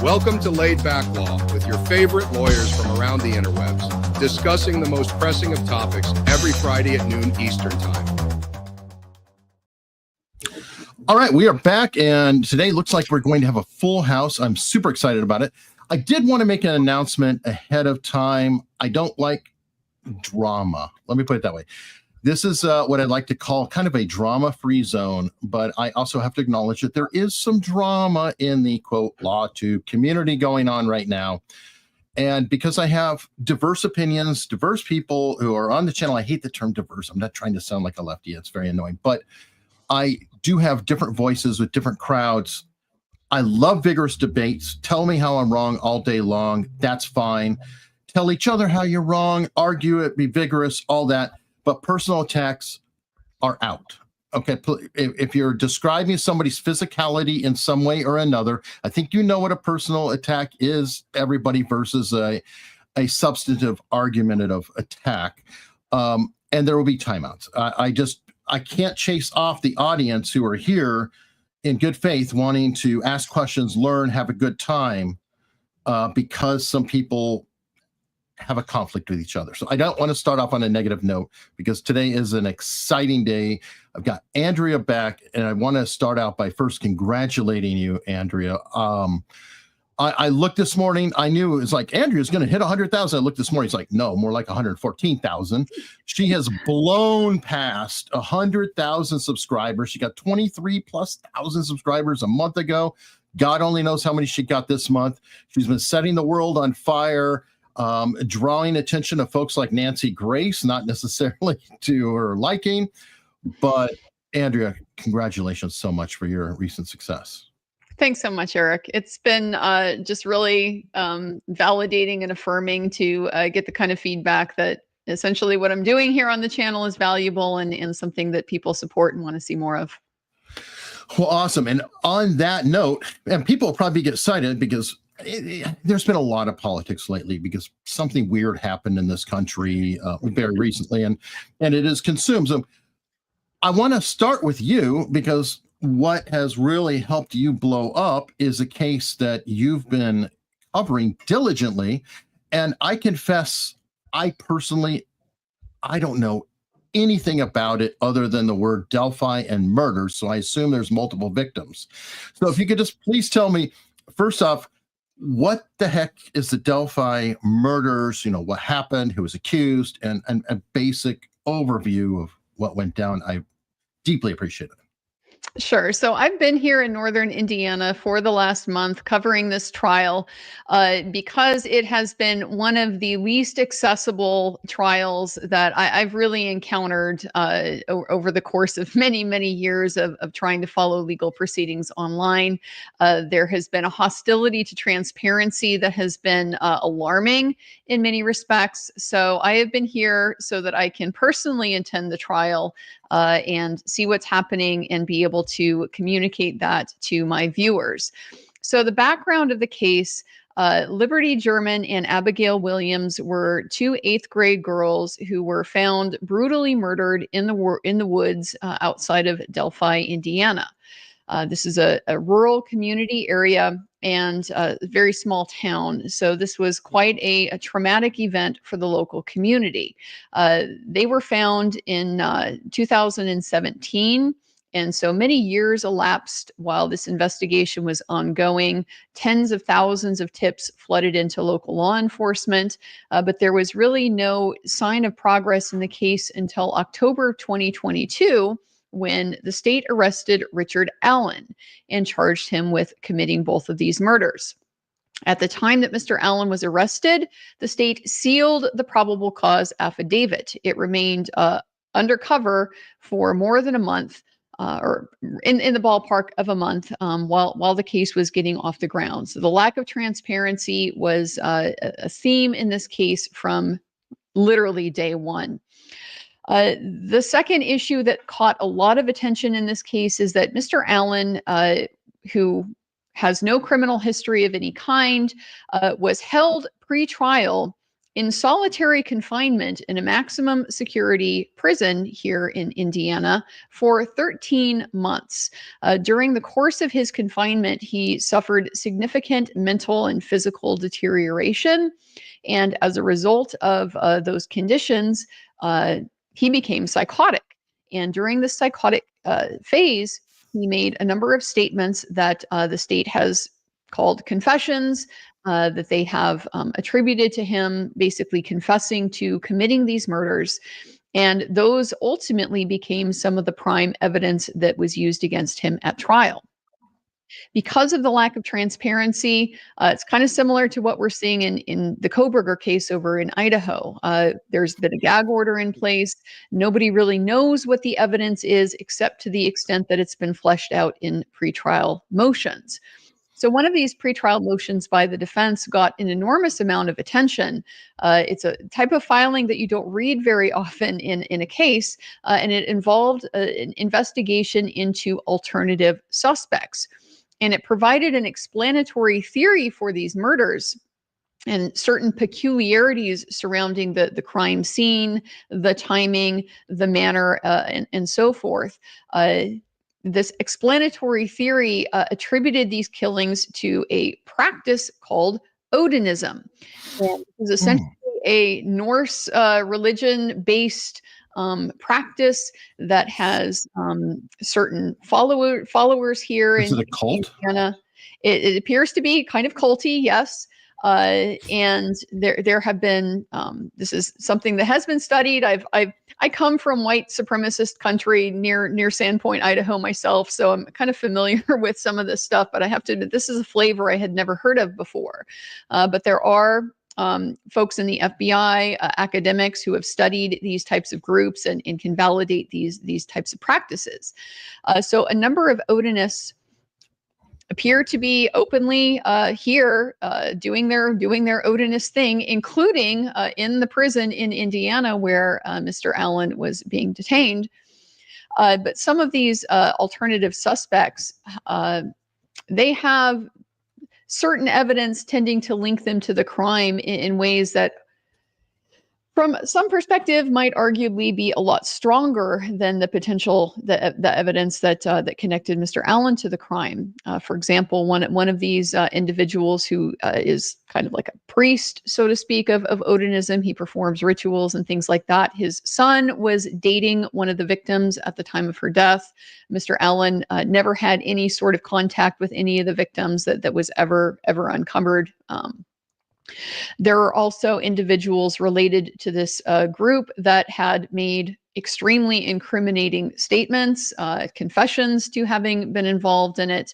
Welcome to Laid Back Law with your favorite lawyers from around the interwebs, discussing the most pressing of topics every Friday at noon Eastern Time. All right, we are back, and today looks like we're going to have a full house. I'm super excited about it. I did want to make an announcement ahead of time. I don't like drama. Let me put it that way. This is what I'd like to call kind of a drama-free zone, but I also have to acknowledge that there is some drama in the, quote, Law Tube community going on right now. And because I have diverse opinions, diverse people who are on the channel, I hate the term diverse. I'm not trying to sound like a lefty. It's very annoying. But I do have different voices with different crowds. I love vigorous debates. Tell me how I'm wrong all day long. That's fine. Tell each other how you're wrong. Argue it. Be vigorous. All that. But personal attacks are out. Okay, if you're describing somebody's physicality in some way or another, I think you know what a personal attack is, everybody, versus a substantive argumentative attack. And there will be timeouts. I can't chase off the audience who are here in good faith, wanting to ask questions, learn, have a good time, because some people have a conflict with each other. So I don't want to start off on a negative note, because today is an exciting day. I've got Andrea back, and I want to start out by first congratulating you, Andrea. I looked this morning. I knew it was like, Andrea's going to hit 100,000. I looked this morning. It's like, no, more like 114,000. She has blown past 100,000 subscribers. She got 23,000+ subscribers a month ago. God only knows how many she got this month. She's been setting the world on fire. Drawing attention to folks like Nancy Grace, not necessarily to her liking, but Andrea, congratulations so much for your recent success. Thanks so much, Eric. It's been just really validating and affirming to get the kind of feedback that essentially what I'm doing here on the channel is valuable and something that people support and want to see more of. Well, awesome. And on that note, and people will probably get excited because there's been a lot of politics lately, because something weird happened in this country very recently, and it is consumed. So I want to start with you, because what has really helped you blow up is a case that you've been covering diligently. And I confess, I don't know anything about it other than the word Delphi and murder. So I assume there's multiple victims. So if you could just please tell me, first off, what the heck is the Delphi murders? You know, what happened, who was accused, and a basic overview of what went down. I deeply appreciate it. Sure. So I've been here in Northern Indiana for the last month covering this trial because it has been one of the least accessible trials that I've really encountered over the course of many, many years of trying to follow legal proceedings online. There has been a hostility to transparency that has been alarming in many respects. So I have been here so that I can personally attend the trial and see what's happening and be able to communicate that to my viewers. So the background of the case, Liberty German and Abigail Williams were two 8th grade girls who were found brutally murdered in the woods outside of Delphi, Indiana. This is a rural community area and a very small town. So this was quite a traumatic event for the local community. They were found in 2017. And so many years elapsed while this investigation was ongoing. Tens of thousands of tips flooded into local law enforcement, but there was really no sign of progress in the case until October of 2022, when the state arrested Richard Allen and charged him with committing both of these murders. At the time that Mr. Allen was arrested, the state sealed the probable cause affidavit. It remained undercover for more than a month, or in the ballpark of a month, while the case was getting off the ground. So the lack of transparency was a theme in this case from literally day one. The second issue that caught a lot of attention in this case is that Mr. Allen, who has no criminal history of any kind, was held pre-trial in solitary confinement in a maximum security prison here in Indiana for 13 months. During the course of his confinement, he suffered significant mental and physical deterioration. And as a result of those conditions, he became psychotic. And during the psychotic phase, he made a number of statements that the state has called confessions, that they have attributed to him, basically confessing to committing these murders. And those ultimately became some of the prime evidence that was used against him at trial. Because of the lack of transparency, it's kind of similar to what we're seeing in the Koberger case over in Idaho. There's been a gag order in place. Nobody really knows what the evidence is, except to the extent that it's been fleshed out in pretrial motions. So one of these pretrial motions by the defense got an enormous amount of attention. It's a type of filing that you don't read very often in a case, and it involved an investigation into alternative suspects. And it provided an explanatory theory for these murders and certain peculiarities surrounding the crime scene, the timing, the manner, and so forth. This explanatory theory attributed these killings to a practice called Odinism. And it was essentially a Norse religion-based practice that has certain followers here Is it a cult? Indiana. It appears to be kind of culty, yes. And there have been this is something that has been studied. I come from white supremacist country near Sandpoint, Idaho myself, so I'm kind of familiar with some of this stuff. But I have to admit, this is a flavor I had never heard of before. But there are folks in the FBI, academics who have studied these types of groups and can validate these types of practices. So a number of Odinists appear to be openly here doing their Odinist thing, including in the prison in Indiana where Mr. Allen was being detained. But some of these alternative suspects, they have certain evidence tending to link them to the crime in ways that, from some perspective, might arguably be a lot stronger than the evidence that connected Mr. Allen to the crime. For example, one of these individuals who is kind of like a priest, so to speak, of Odinism. He performs rituals and things like that. His son was dating one of the victims at the time of her death. Mr. Allen never had any sort of contact with any of the victims that was ever uncovered. There are also individuals related to this group that had made extremely incriminating statements, confessions to having been involved in it.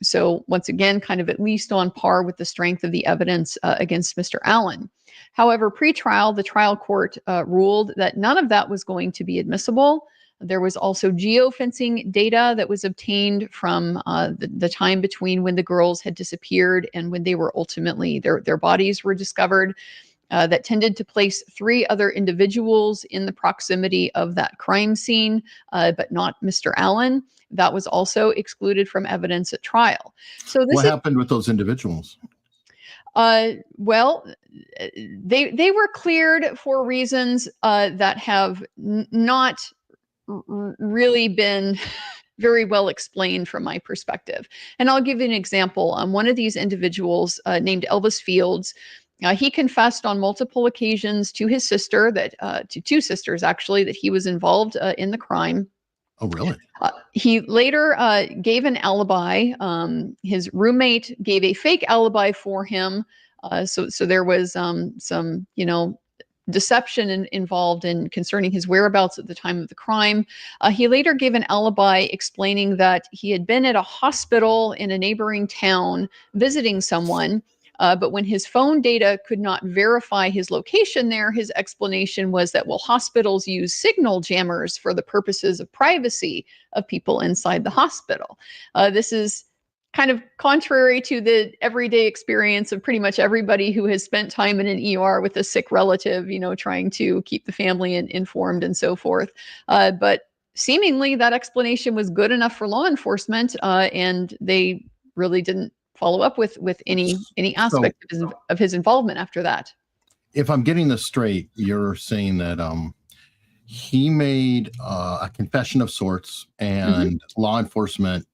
So once again, kind of at least on par with the strength of the evidence against Mr. Allen. However, pre-trial, the trial court ruled that none of that was going to be admissible. There was also geofencing data that was obtained from the time between when the girls had disappeared and when they were ultimately, their bodies were discovered, that tended to place 3 other individuals in the proximity of that crime scene, but not Mr. Allen. That was also excluded from evidence at trial. So what happened with those individuals? Well, they were cleared for reasons that have not really been very well explained from my perspective. And I'll give you an example. One of these individuals named Elvis Fields, he confessed on multiple occasions to his sister, to 2 sisters actually, that he was involved in the crime. Oh, really? He later gave an alibi. His roommate gave a fake alibi for him. So there was some, deception involved in concerning his whereabouts at the time of the crime. He later gave an alibi explaining that he had been at a hospital in a neighboring town visiting someone, but when his phone data could not verify his location there, his explanation was that, well, hospitals use signal jammers for the purposes of privacy of people inside the hospital. This is kind of contrary to the everyday experience of pretty much everybody who has spent time in an ER with a sick relative, trying to keep the family informed and so forth. But seemingly that explanation was good enough for law enforcement, and they really didn't follow up with any aspect of his involvement after that. if I'm getting this straight, you're saying that he made a confession of sorts, and law enforcement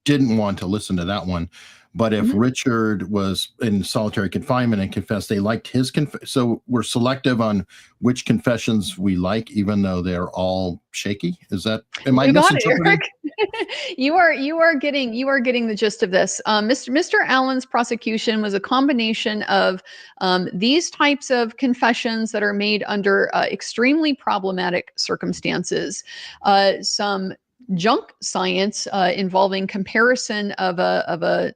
didn't want to listen to that one. But if Richard was in solitary confinement and confessed, they liked his so we're selective on which confessions we like, even though they're all shaky. Is that, am I misinterpreting? You are getting the gist of this. Mr. Allen's prosecution was a combination of these types of confessions that are made under extremely problematic circumstances, some junk science involving comparison of a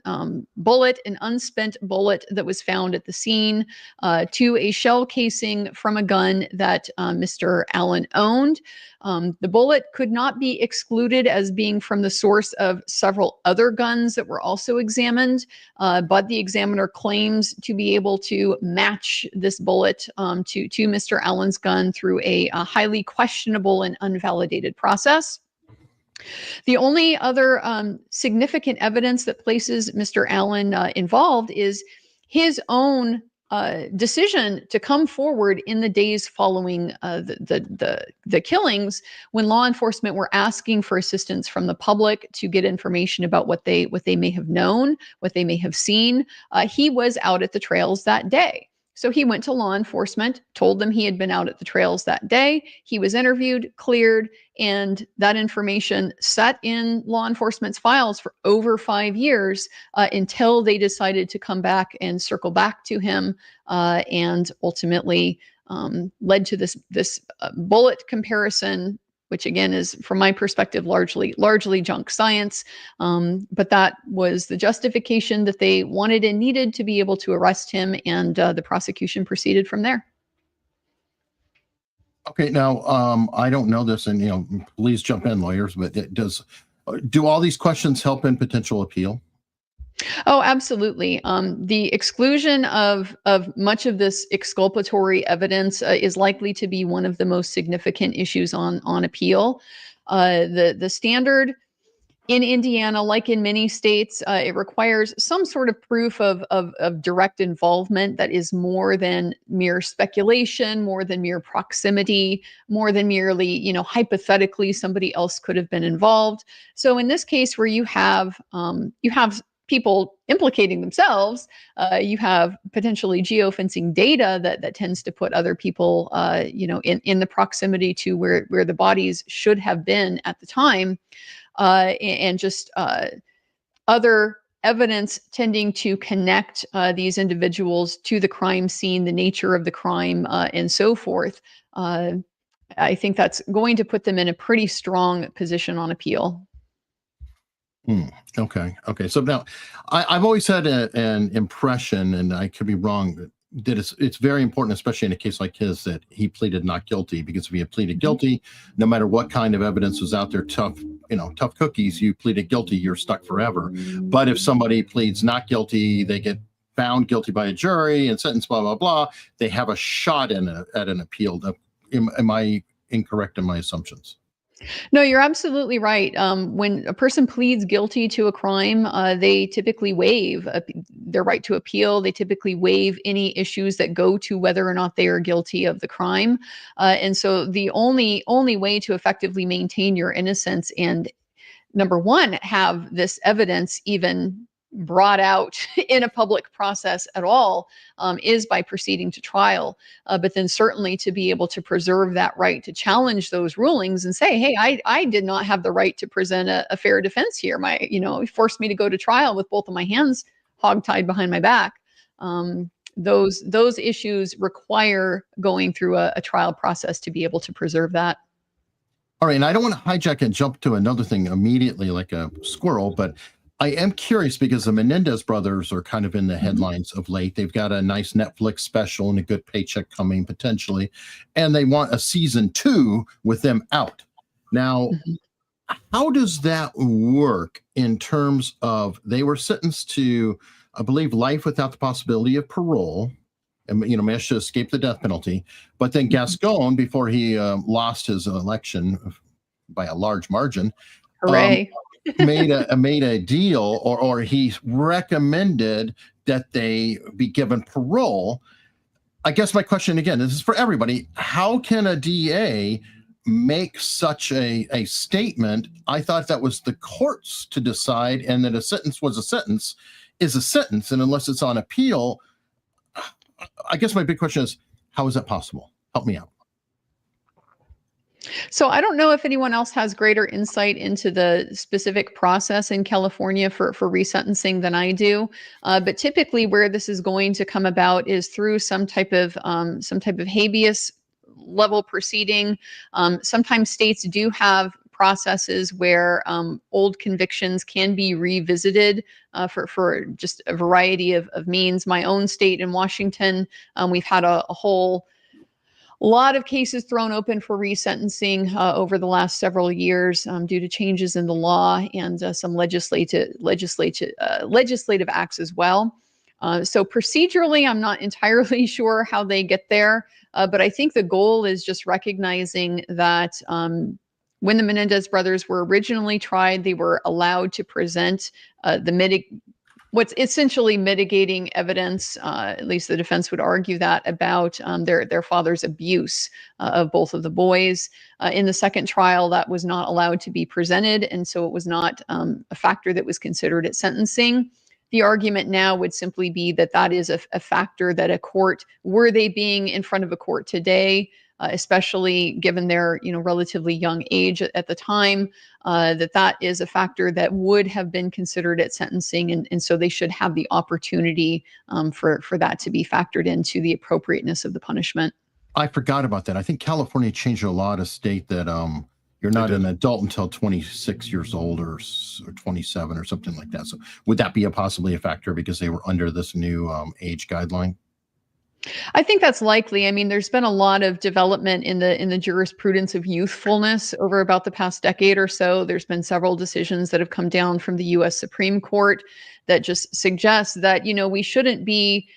bullet, an unspent bullet that was found at the scene, to a shell casing from a gun that Mr. Allen owned. The bullet could not be excluded as being from the source of several other guns that were also examined, but the examiner claims to be able to match this bullet to Mr. Allen's gun through a highly questionable and unvalidated process. The only other significant evidence that places Mr. Allen involved is his own decision to come forward in the days following the killings, when law enforcement were asking for assistance from the public to get information about what they may have known, what they may have seen. He was out at the trails that day. So he went to law enforcement, told them he had been out at the trails that day. He was interviewed, cleared, and that information sat in law enforcement's files for over 5 years until they decided to come back and circle back to him, and ultimately led to this bullet comparison, which again is, from my perspective, largely junk science. But that was the justification that they wanted and needed to be able to arrest him, and the prosecution proceeded from there. Okay, now I don't know this, and please jump in, lawyers. But do all these questions help in potential appeal? Oh, absolutely. The exclusion of much of this exculpatory evidence is likely to be one of the most significant issues on appeal. The standard in Indiana, like in many states, it requires some sort of proof of direct involvement that is more than mere speculation, more than mere proximity, more than merely, hypothetically somebody else could have been involved. So in this case, where you have people implicating themselves, you have potentially geofencing data that tends to put other people, in the proximity to where the bodies should have been at the time, and just other evidence tending to connect these individuals to the crime scene, the nature of the crime, and so forth. I think that's going to put them in a pretty strong position on appeal. Okay. So now, I've always had an impression, and I could be wrong, that it's very important, especially in a case like his, that he pleaded not guilty, because if he had pleaded guilty, no matter what kind of evidence was out there, tough cookies, you pleaded guilty, you're stuck forever. But if somebody pleads not guilty, they get found guilty by a jury and sentenced, blah, blah, blah, they have a shot at an appeal. Am I incorrect in my assumptions? No, you're absolutely right. When a person pleads guilty to a crime, they typically waive their right to appeal. They typically waive any issues that go to whether or not they are guilty of the crime. And so the only way to effectively maintain your innocence and, number one, have this evidence even brought out in a public process at all, is by proceeding to trial. But then certainly to be able to preserve that right to challenge those rulings and say, hey, I did not have the right to present a fair defense here. It forced me to go to trial with both of my hands hogtied behind my back. Those issues require going through a trial process to be able to preserve that. All right, and I don't want to hijack and jump to another thing immediately like a squirrel, but I am curious because the Menendez brothers are kind of in the headlines of late. They've got a nice Netflix special and a good paycheck coming potentially, and they want a season 2 with them out. Now, how does that work in terms of, they were sentenced to, I believe, life without the possibility of parole, and managed to escape the death penalty. But then Gascon, before he lost his election by a large margin, hooray. made a deal, or he recommended that they be given parole. I guess my question again, this is for everybody. How can a DA make such a statement? I thought that was the courts to decide, and that a sentence was a sentence is a sentence. And unless it's on appeal, I guess my big question is, how is that possible? Help me out. So I don't know if anyone else has greater insight into the specific process in California for resentencing than I do. But typically where this is going to come about is through some type of habeas level proceeding. Sometimes states do have processes where old convictions can be revisited for just a variety of means. My own state in Washington, we've had a whole lot of cases thrown open for resentencing over the last several years due to changes in the law and some legislative acts as well. So procedurally, I'm not entirely sure how they get there, but I think the goal is just recognizing that when the Menendez brothers were originally tried, they were allowed to present what's essentially mitigating evidence, at least the defense would argue that, about their father's abuse of both of the boys. In the second trial, that was not allowed to be presented, and so it was not a factor that was considered at sentencing. The argument now would simply be that that is a factor that a court, were they being in front of a court today, especially given their relatively young age at the time, that is a factor that would have been considered at sentencing, and so they should have the opportunity for that to be factored into the appropriateness of the punishment. I forgot about that. I think California changed a law to state that you're not an adult until 26 years old or 27 or something like that. So would that be possibly a factor because they were under this new age guideline? I think that's likely. I mean, there's been a lot of development in the jurisprudence of youthfulness over about the past decade or so. There's been several decisions that have come down from the U.S. Supreme Court that just suggest that, we shouldn't be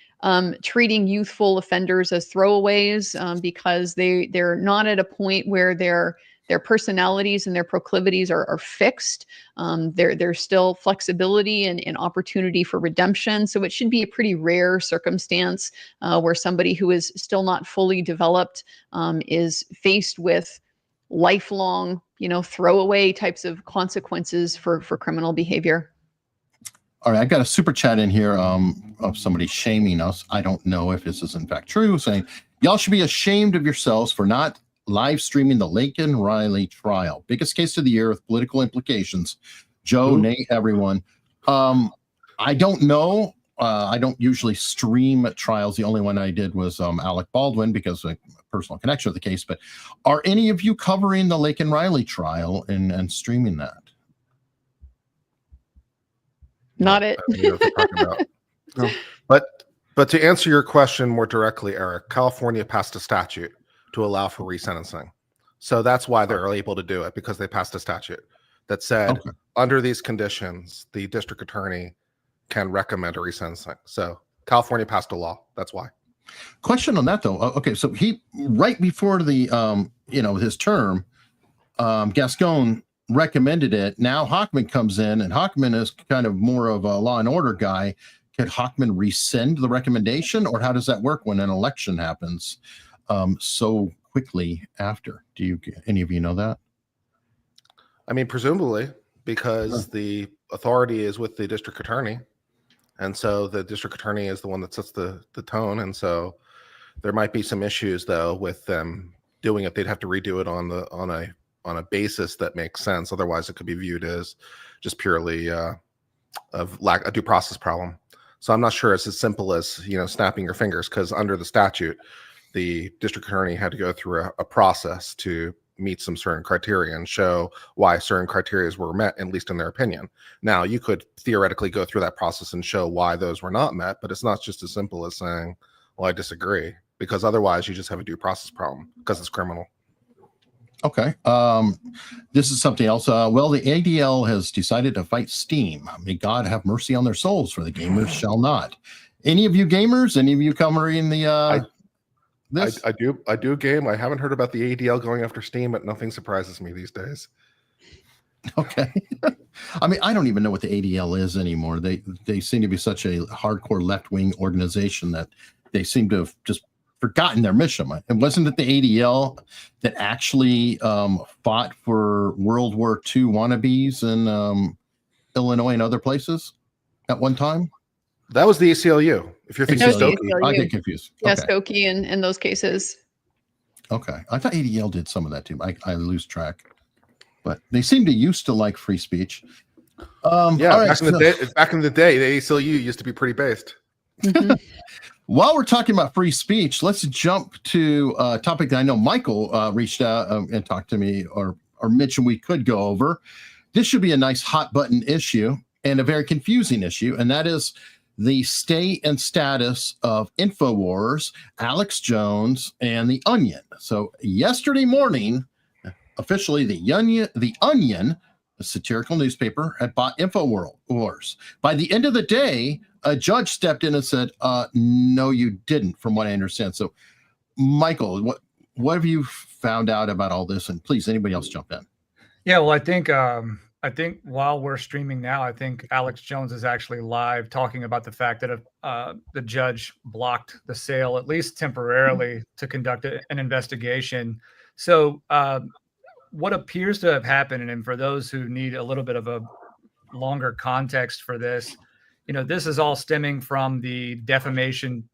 treating youthful offenders as throwaways because they're not at a point where their personalities and their proclivities are fixed. There's still flexibility and opportunity for redemption. So it should be a pretty rare circumstance where somebody who is still not fully developed is faced with lifelong, throwaway types of consequences for criminal behavior. All right, I got a super chat in here of somebody shaming us. I don't know if this is in fact true, saying, y'all should be ashamed of yourselves for not live streaming the Laken Riley trial. Biggest case of the year with political implications. Joe, Nate, everyone. I don't know. I don't usually stream trials. The only one I did was Alec Baldwin because of a personal connection with the case. But are any of you covering the Laken Riley trial and streaming that? Not it. No. But to answer your question more directly, Eric, California passed a statute to allow for resentencing. So that's why they're able to do it, because they passed a statute that said under these conditions, the district attorney can recommend a resentencing. So California passed a law. That's why. Question on that though. Okay, so he right before the his term, Gascon recommended it. Now Hochman comes in, and Hochman is kind of more of a law and order guy. Could Hochman rescind the recommendation, or how does that work when an election happens so quickly after? Any of you know that? I mean, presumably, because the authority is with the district attorney, and so the district attorney is the one that sets the tone, and so there might be some issues though with them doing it. They'd have to redo it on a basis that makes sense. Otherwise, it could be viewed as just purely a due process problem. So I'm not sure it's as simple as snapping your fingers, because under the statute, the district attorney had to go through a process to meet some certain criteria and show why certain criteria were met, at least in their opinion. Now, you could theoretically go through that process and show why those were not met, but it's not just as simple as saying, well, I disagree, because otherwise you just have a due process problem because it's criminal. Okay. This is something else. Well, the ADL has decided to fight Steam. May God have mercy on their souls, for the gamers shall not. Any of you gamers? Any of you covering the this? I do game. I haven't heard about the ADL going after Steam, but nothing surprises me these days. Okay. I mean, I don't even know what the ADL is anymore. They seem to be such a hardcore left-wing organization that they seem to have just forgotten their mission. And wasn't it the ADL that actually fought for World War II wannabes in Illinois and other places at one time? That was the ACLU. If you're thinking That was the Stokey, ACLU. I get confused. Yeah, Okay. Skokie in those cases. Okay. I thought ADL did some of that too. I lose track. But they seem to used to like free speech. yeah, all right, back in the day, the ACLU used to be pretty based. Mhm. While we're talking about free speech, let's jump to a topic that I know Michael reached out and talked to me or mentioned we could go over. This should be a nice hot button issue and a very confusing issue, and that is the state and status of Infowars, Alex Jones, and The Onion. So yesterday morning, officially the Onion, a satirical newspaper, had bought Infowars. By the end of the day, a judge stepped in and said, no, you didn't, from what I understand. So, Michael, what have you found out about all this? And please, anybody else jump in. Yeah, well, I think while we're streaming now, I think Alex Jones is actually live talking about the fact that the judge blocked the sale, at least temporarily, to conduct an investigation. So what appears to have happened, and for those who need a little bit of a longer context for this, this is all stemming from the defamation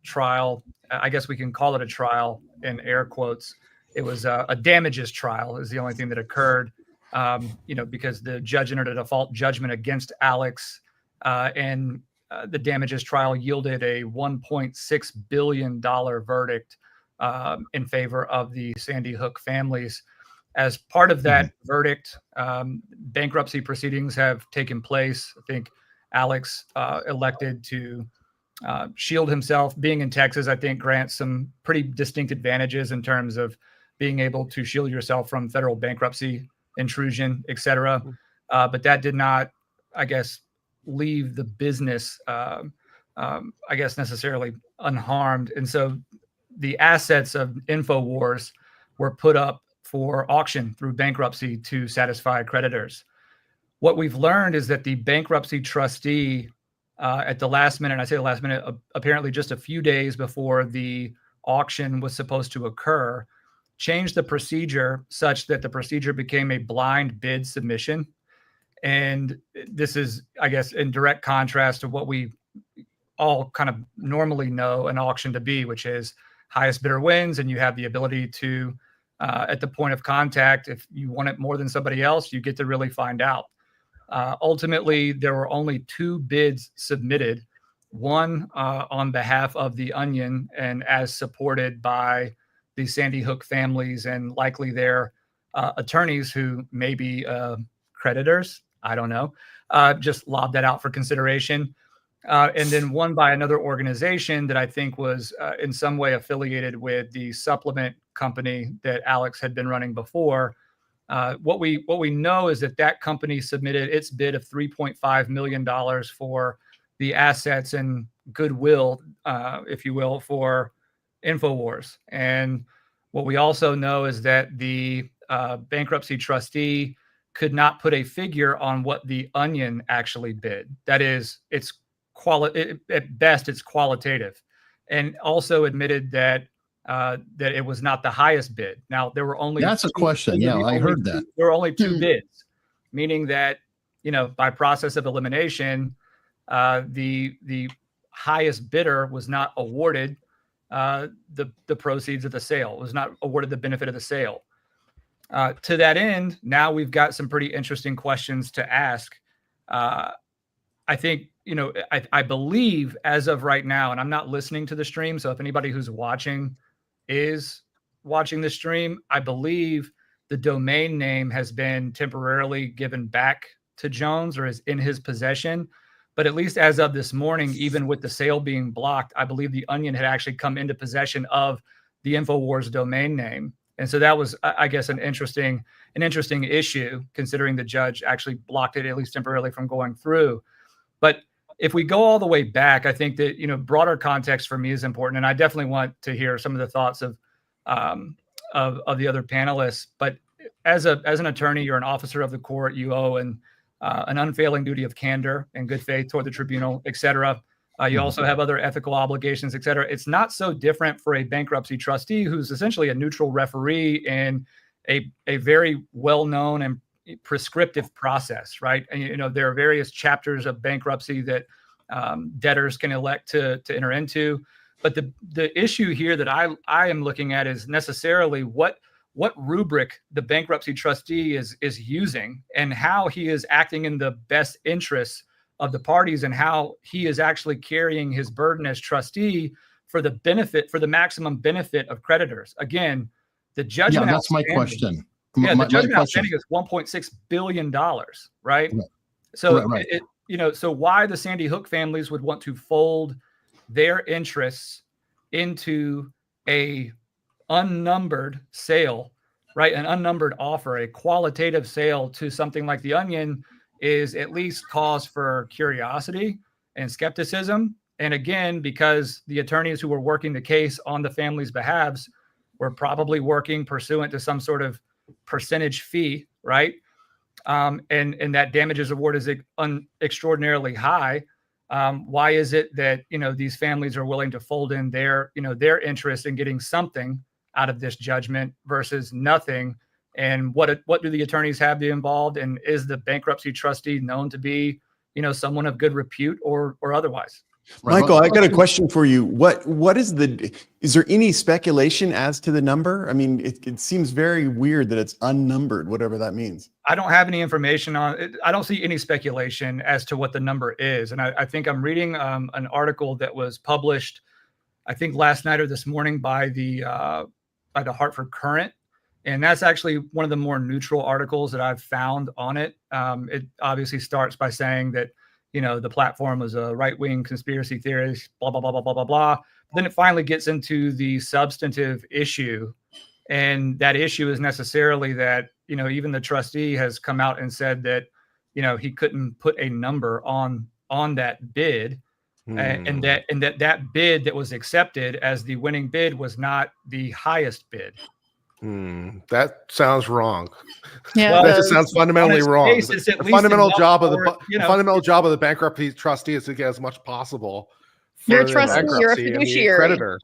trial. I guess we can call it a trial in air quotes. It was a damages trial is the only thing that occurred, because the judge entered a default judgment against Alex, and the damages trial yielded a $1.6 billion verdict in favor of the Sandy Hook families. As part of that verdict, bankruptcy proceedings have taken place. I think Alex elected to shield himself. Being in Texas, I think, grants some pretty distinct advantages in terms of being able to shield yourself from federal bankruptcy intrusion, et cetera. But that did not, I guess, leave the business, necessarily unharmed. And so the assets of Infowars were put up for auction through bankruptcy to satisfy creditors. What we've learned is that the bankruptcy trustee at the last minute, I say the last minute, apparently just a few days before the auction was supposed to occur, changed the procedure such that the procedure became a blind bid submission. And this is, I guess, in direct contrast to what we all kind of normally know an auction to be, which is highest bidder wins, and you have the ability to, at the point of contact, if you want it more than somebody else, you get to really find out. Ultimately, there were only 2 bids submitted, one on behalf of the Onion and as supported by the Sandy Hook families and likely their attorneys who may be creditors. I don't know. Just lobbed that out for consideration. And then one by another organization that I think was in some way affiliated with the supplement company that Alex had been running before. What we know is that company submitted its bid of $3.5 million for the assets and goodwill, if you will, for Infowars. And what we also know is that the bankruptcy trustee could not put a figure on what the Onion actually bid. That is, at best, it's qualitative, and also admitted that it was not the highest bid. Now, there were only that's a question. Yeah, I heard that there were only 2 bids, meaning that by process of elimination, the highest bidder was not awarded the proceeds of the sale, was not awarded the benefit of the sale. To that end, now we've got some pretty interesting questions to ask. I think, I believe as of right now, and I'm not listening to the stream, so if anybody who's watching is watching the stream, I believe the domain name has been temporarily given back to Jones or is in his possession. But at least as of this morning, even with the sale being blocked, I believe the Onion had actually come into possession of the Infowars domain name. And so that was, I guess, an interesting issue, considering the judge actually blocked it, at least temporarily, from going through. But if we go all the way back, I think that, broader context for me is important. And I definitely want to hear some of the thoughts of the other panelists. But as an attorney, you're an officer of the court, you owe an unfailing duty of candor and good faith toward the tribunal, et cetera. You also have other ethical obligations, et cetera. It's not so different for a bankruptcy trustee who's essentially a neutral referee in a very well-known and prescriptive process, right? And, there are various chapters of bankruptcy that debtors can elect to enter into. But the issue here that I am looking at is necessarily what rubric the bankruptcy trustee is using and how he is acting in the best interests of the parties and how he is actually carrying his burden as trustee for the maximum benefit of creditors. Again, the judgment. Yeah, that's my question. Yeah, the judgment outstanding is $1.6 billion, right? Right. So right. So why the Sandy Hook families would want to fold their interests into a unnumbered sale, right? An unnumbered offer, a qualitative sale to something like the Onion is at least cause for curiosity and skepticism. And again, because the attorneys who were working the case on the family's behalves were probably working pursuant to some sort of percentage fee, right? And that damages award is extraordinarily high. Why is it that, these families are willing to fold in their interest in getting something out of this judgment versus nothing? And what do the attorneys have to be involved? And is the bankruptcy trustee known to be, someone of good repute or otherwise? Right. Michael, I got a question for you. Is there any speculation as to the number? I mean, it seems very weird that it's unnumbered, whatever that means. I don't have any information on it. I don't see any speculation as to what the number is. And I think I'm reading an article that was published, I think last night or this morning by the Hartford Courant. And that's actually one of the more neutral articles that I've found on it. It obviously starts by saying that, the platform was a right-wing conspiracy theorist, blah, blah, blah, blah, blah, blah, blah. But then it finally gets into the substantive issue. And that issue is necessarily that, even the trustee has come out and said that, he couldn't put a number on that bid. And that bid that was accepted as the winning bid was not the highest bid. That sounds wrong. Yeah, That just sounds fundamentally wrong. The fundamental job of the bankruptcy trustee is to get as much possible. You're a trustee. You're a fiduciary. Creditors.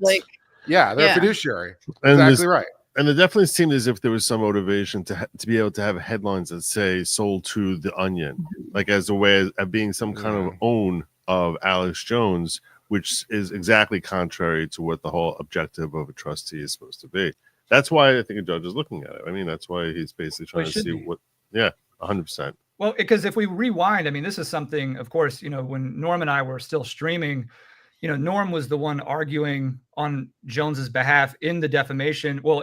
They're a fiduciary. Exactly right. And it definitely seemed as if there was some motivation to be able to have headlines that say "sold to the Onion," like as a way of being some kind of own of Alex Jones, which is exactly contrary to what the whole objective of a trustee is supposed to be. That's why I think a judge is looking at it. I mean, that's why he's basically trying to see what. Yeah, 100%. Well, because if we rewind, I mean, this is something, of course, when Norm and I were still streaming, Norm was the one arguing on Jones's behalf in the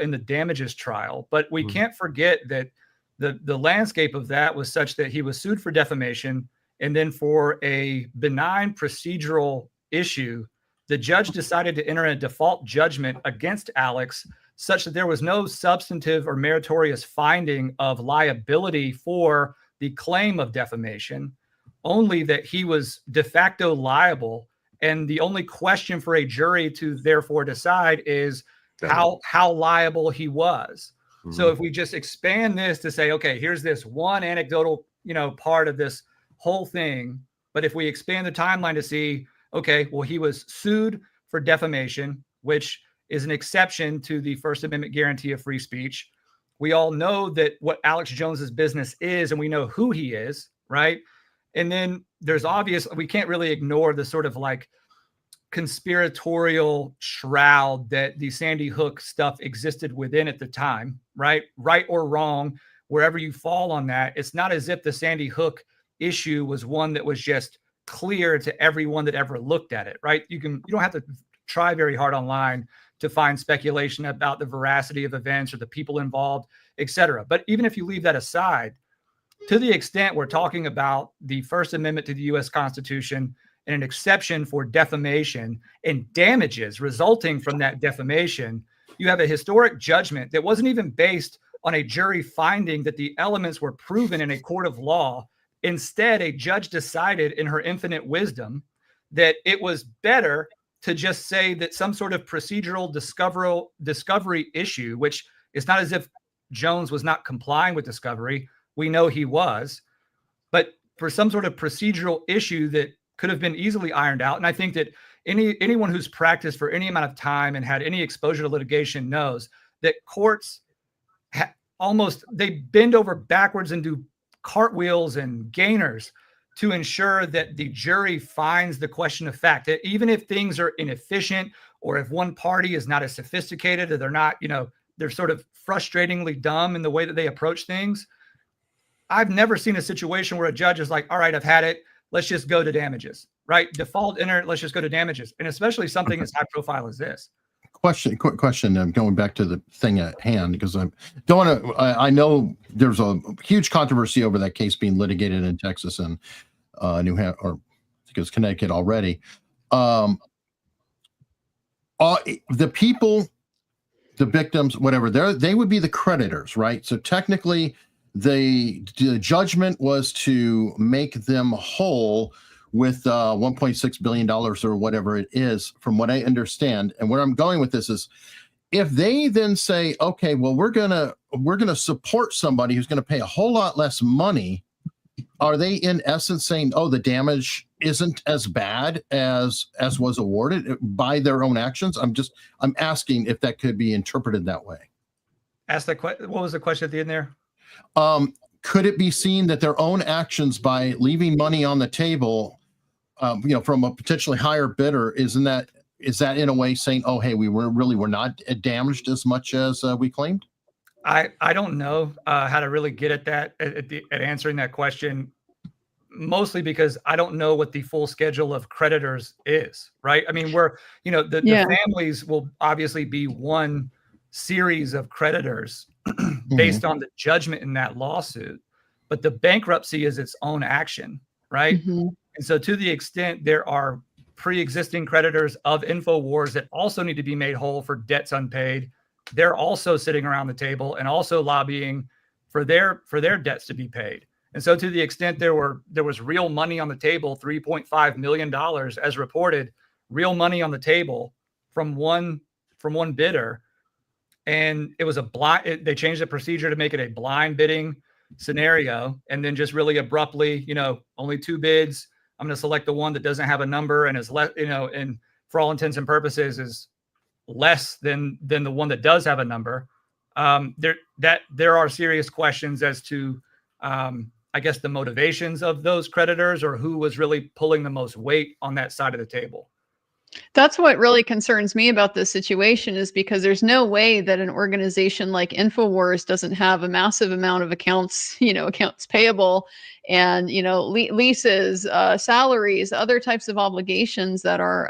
in the damages trial. But we can't forget that the landscape of that was such that he was sued for defamation. And then for a benign procedural issue, the judge decided to enter a default judgment against Alex such that there was no substantive or meritorious finding of liability for the claim of defamation, only that he was de facto liable. And the only question for a jury to therefore decide is how liable he was. So if we just expand this to say, okay, here's this one anecdotal, part of this whole thing. But if we expand the timeline to see, okay, well, he was sued for defamation, which is an exception to the First Amendment guarantee of free speech. We all know that what Alex Jones's business is, and we know who he is, right? And then we can't really ignore the sort of like conspiratorial shroud that the Sandy Hook stuff existed within at the time, right? Right or wrong, wherever you fall on that, it's not as if the Sandy Hook issue was one that was just clear to everyone that ever looked at it, right? You don't have to try very hard online to find speculation about the veracity of events or the people involved, et cetera. But even if you leave that aside, to the extent we're talking about the First Amendment to the U.S. Constitution and an exception for defamation and damages resulting from that defamation, you have a historic judgment that wasn't even based on a jury finding that the elements were proven in a court of law. Instead, a judge decided in her infinite wisdom that it was better to just say that some sort of procedural discovery issue, which is not as if Jones was not complying with discovery. We know he was. But for some sort of procedural issue that could have been easily ironed out. And I think that anyone who's practiced for any amount of time and had any exposure to litigation knows that courts they bend over backwards and do cartwheels and gainers to ensure that the jury finds the question of fact, that even if things are inefficient or if one party is not as sophisticated or they're not, they're sort of frustratingly dumb in the way that they approach things. I've never seen a situation where a judge is like, all right, I've had it. Let's just go to damages, right? Default enter, let's just go to damages. And especially something as high profile as this. Quick question. I'm going back to the thing at hand because I know there's a huge controversy over that case being litigated in Texas and New Hampshire, or I think it's Connecticut already. The people, the victims, whatever, they would be the creditors, right? So technically, the judgment was to make them whole with $1.6 billion or whatever it is, from what I understand. And where I'm going with this is, if they then say, okay, well, we're gonna support somebody who's gonna pay a whole lot less money, are they in essence saying, oh, the damage isn't as bad as was awarded by their own actions? I'm asking if that could be interpreted that way. What was the question at the end there? Could it be seen that their own actions by leaving money on the table, from a potentially higher bidder, is that in a way saying, oh, hey, we were not damaged as much as we claimed? I don't know how to really get at that, at answering that question, mostly because I don't know what the full schedule of creditors is, right? I mean, the families will obviously be one series of creditors based on the judgment in that lawsuit, but the bankruptcy is its own action, right? Mm-hmm. And so to the extent there are pre-existing creditors of Infowars that also need to be made whole for debts unpaid, they're also sitting around the table and also lobbying for their debts to be paid. And so to the extent there was real money on the table, $3.5 million as reported, real money on the table from one bidder, and it was they changed the procedure to make it a blind bidding scenario, and then just really abruptly, only 2 bids. I'm going to select the one that doesn't have a number and is less, and for all intents and purposes is less than the one that does have a number. There are serious questions as to, I guess, the motivations of those creditors, or who was really pulling the most weight on that side of the table. That's what really concerns me about this situation, is because there's no way that an organization like Infowars doesn't have a massive amount of accounts payable and, leases, salaries, other types of obligations that are,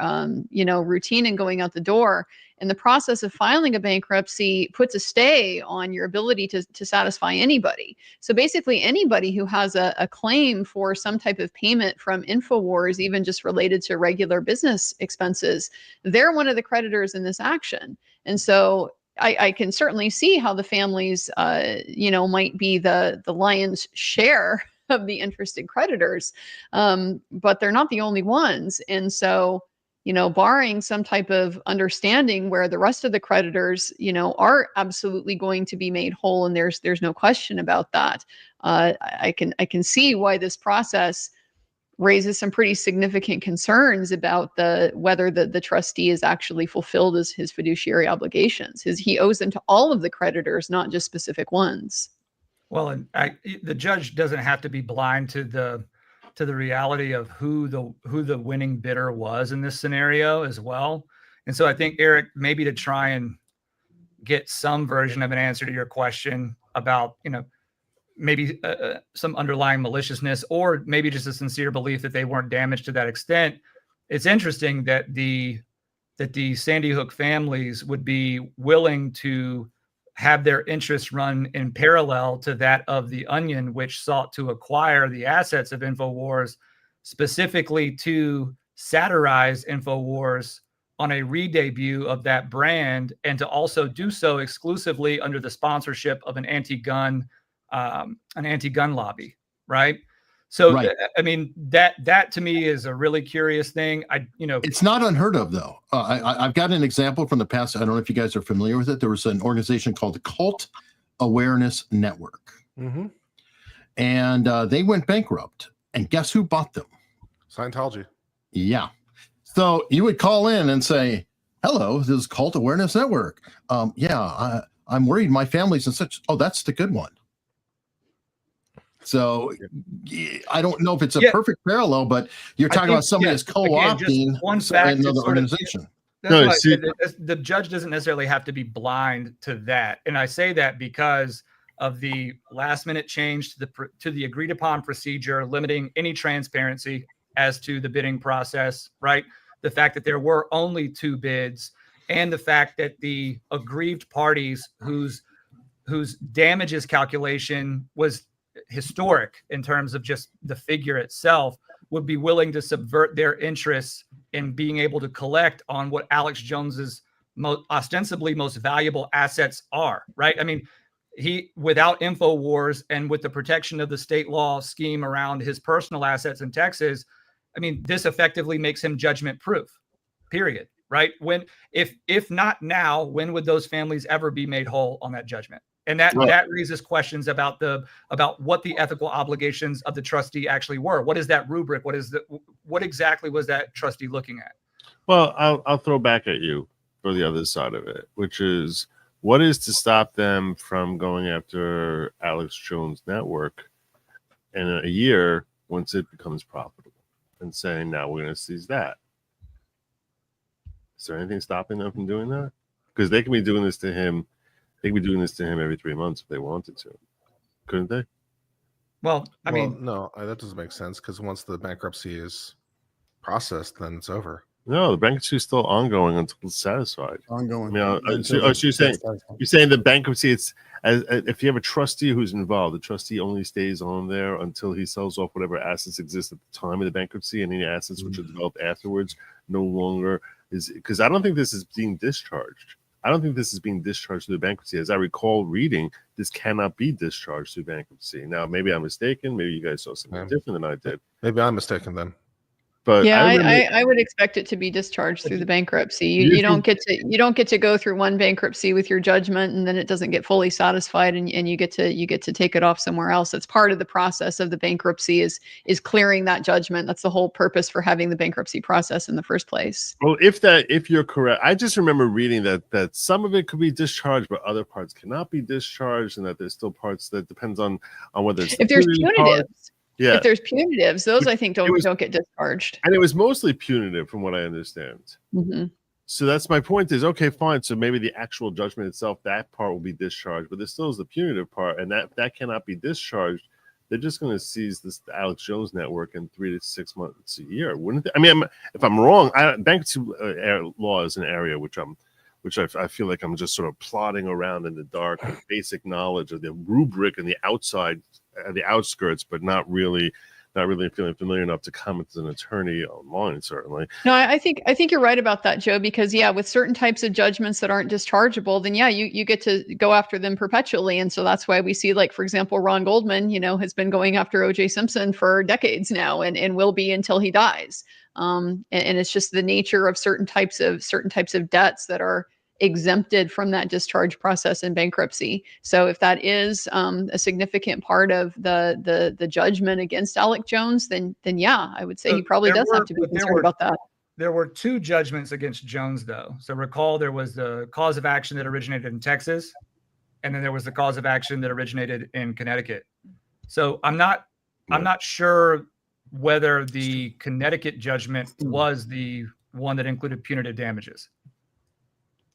routine and going out the door. And the process of filing a bankruptcy puts a stay on your ability to satisfy anybody. So basically anybody who has a claim for some type of payment from Infowars, even just related to regular business expenses, they're one of the creditors in this action. And so I can certainly see how the families, might be the lion's share of the interested creditors, but they're not the only ones. And so, barring some type of understanding where the rest of the creditors, are absolutely going to be made whole, and there's no question about that. I can see why this process raises some pretty significant concerns about whether the trustee is actually fulfilled as his fiduciary obligations. He owes them to all of the creditors, not just specific ones. Well, and the judge doesn't have to be blind to the reality of who the winning bidder was in this scenario as well. And so I think, Eric, maybe to try and get some version of an answer to your question about, maybe some underlying maliciousness, or maybe just a sincere belief that they weren't damaged to that extent. It's interesting that the Sandy Hook families would be willing to have their interests run in parallel to that of the Onion, which sought to acquire the assets of Infowars specifically to satirize Infowars on a re-debut of that brand, and to also do so exclusively under the sponsorship of an anti-gun lobby, right? So, right. I mean, that to me is a really curious thing. It's not unheard of, though. I've got an example from the past. I don't know if you guys are familiar with it. There was an organization called the Cult Awareness Network, mm-hmm. and they went bankrupt. And guess who bought them? Scientology. Yeah. So you would call in and say, hello, this is Cult Awareness Network. I'm worried my family's in such. Oh, that's the good one. So I don't know if it's a perfect parallel, but you're talking about somebody that's co-opting another organization. That's why I said the judge doesn't necessarily have to be blind to that. And I say that because of the last minute change to the agreed upon procedure, limiting any transparency as to the bidding process, right? The fact that there were only 2 bids, and the fact that the aggrieved parties whose damages calculation was historic in terms of just the figure itself would be willing to subvert their interests in being able to collect on what Alex Jones's ostensibly most valuable assets are, right? I mean, without Infowars and with the protection of the state law scheme around his personal assets in Texas, I mean, this effectively makes him judgment proof, period, right? If not now, when would those families ever be made whole on that judgment? And that raises questions about what the ethical obligations of the trustee actually were. What is that rubric? What exactly was that trustee looking at? Well, I'll throw back at you for the other side of it, which is, what is to stop them from going after Alex Jones Network in a year once it becomes profitable and saying, now we're going to seize that? Is there anything stopping them from doing that? Because they can be doing this to him. They could be doing this to him every 3 months if they wanted to, couldn't they? Well, I mean, no, that doesn't make sense, because once the bankruptcy is processed, then it's over. No, the bankruptcy is still ongoing until it's satisfied. Ongoing. I mean, so you're saying the bankruptcy, it's if you have a trustee who's involved, the trustee only stays on there until he sells off whatever assets exist at the time of the bankruptcy, and any assets which are developed afterwards no longer is, because I don't think this is being discharged. I don't think this is being discharged through bankruptcy. As I recall reading, this cannot be discharged through bankruptcy. Now, maybe I'm mistaken. Maybe you guys saw something different than I did. Maybe I'm mistaken then. But yeah, I would expect it to be discharged through the bankruptcy. You don't get to go through one bankruptcy with your judgment and then it doesn't get fully satisfied and you get to take it off somewhere else. It's part of the process of the bankruptcy is clearing that judgment. That's the whole purpose for having the bankruptcy process in the first place. Well, if you're correct, I just remember reading that some of it could be discharged, but other parts cannot be discharged, and that there's still parts that depends on whether it's if there's punitives. Yeah. If there's punitives, those I think don't get discharged. And it was mostly punitive from what I understand. Mm-hmm. So that's my point is, okay, fine. So maybe the actual judgment itself, that part will be discharged, but there still is the punitive part, and that cannot be discharged. They're just going to seize this Alex Jones Network in 3 to 6 months a year, wouldn't they? I mean, if I'm wrong, bankruptcy law is an area which I feel like I'm just sort of plodding around in the dark with basic knowledge of the rubric and the outskirts, but not really feeling familiar enough to comment as an attorney online, certainly. No, I think you're right about that, Joe, because with certain types of judgments that aren't dischargeable, then you get to go after them perpetually. And so that's why we see, like, for example, Ron Goldman, has been going after O.J. Simpson for decades now and will be until he dies. And it's just the nature of certain types of debts that are exempted from that discharge process in bankruptcy. So if that is a significant part of the judgment against Alex Jones, then I would say he probably does have to be concerned about that. There were 2 judgments against Jones, though. So recall there was the cause of action that originated in Texas, and then there was the cause of action that originated in Connecticut. So I'm not sure whether the Connecticut judgment was the one that included punitive damages.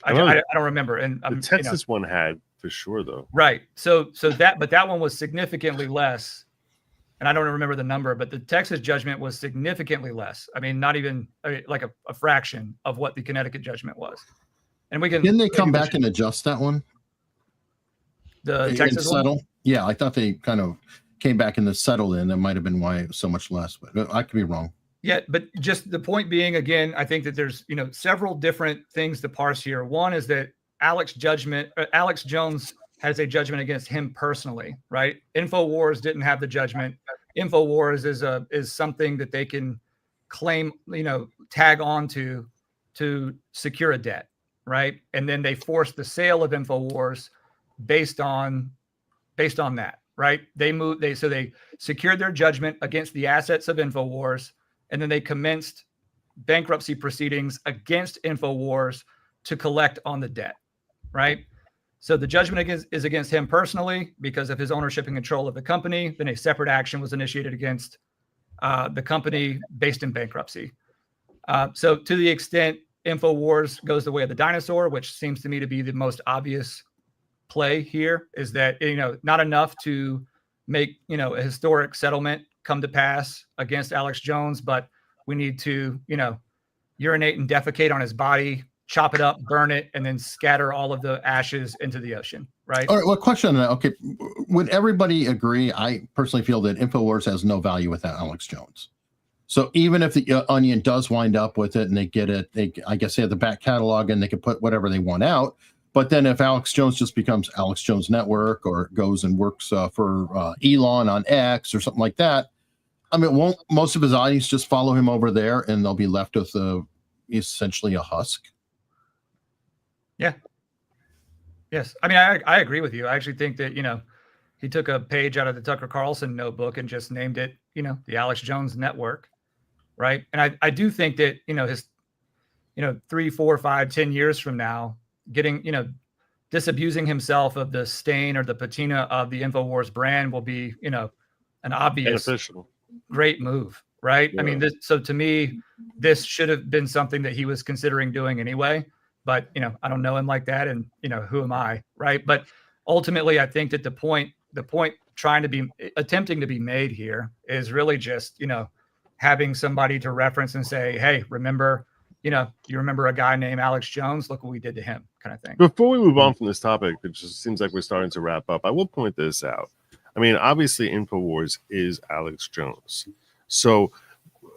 I don't remember. And the Texas one had for sure, though. Right. So that one was significantly less. And I don't remember the number, but the Texas judgment was significantly less. I mean, not even like a fraction of what the Connecticut judgment was. And didn't they come back and adjust that one? The Texas one? Yeah, I thought they kind of came back and settled in. That might have been why it was so much less, but I could be wrong. Yeah, but just the point being, again, I think that there's several different things to parse here. One is that Alex Jones has a judgment against him personally, right? Infowars didn't have the judgment. Infowars is something that they can claim, tag on to secure a debt, right? And then they force the sale of Infowars based on that, right? They secured their judgment against the assets of Infowars. And then they commenced bankruptcy proceedings against Infowars to collect on the debt, right? So the judgment is against him personally because of his ownership and control of the company. Then a separate action was initiated against the company based in bankruptcy. So to the extent Infowars goes the way of the dinosaur, which seems to me to be the most obvious play here, is that, not enough to make, a historic settlement come to pass against Alex Jones, but we need to, urinate and defecate on his body, chop it up, burn it, and then scatter all of the ashes into the ocean, right? All right, well, question on that. Okay, would everybody agree? I personally feel that Infowars has no value without Alex Jones. So even if the Onion does wind up with it and they get it, I guess they have the back catalog and they can put whatever they want out. But then if Alex Jones just becomes Alex Jones Network or goes and works for Elon on X or something like that, I mean, won't most of his audience just follow him over there and they'll be left with essentially a husk? Yeah. Yes. I mean, I agree with you. I actually think that, he took a page out of the Tucker Carlson notebook and just named it, the Alex Jones Network. Right. And I do think that, his, 3, 4, 5, 10 years from now, getting, disabusing himself of the stain or the patina of the Infowars brand will be, an obvious beneficial, great move. Right. Yeah. I mean, so to me, this should have been something that he was considering doing anyway. But, I don't know him like that. And, who am I? Right. But ultimately, I think that the point attempting to be made here is really just, having somebody to reference and say, hey, remember, you remember a guy named Alex Jones? Look what we did to him, kind of thing. Before we move on from this topic, it just seems like we're starting to wrap up. I will point this out. I mean, obviously, Infowars is Alex Jones. So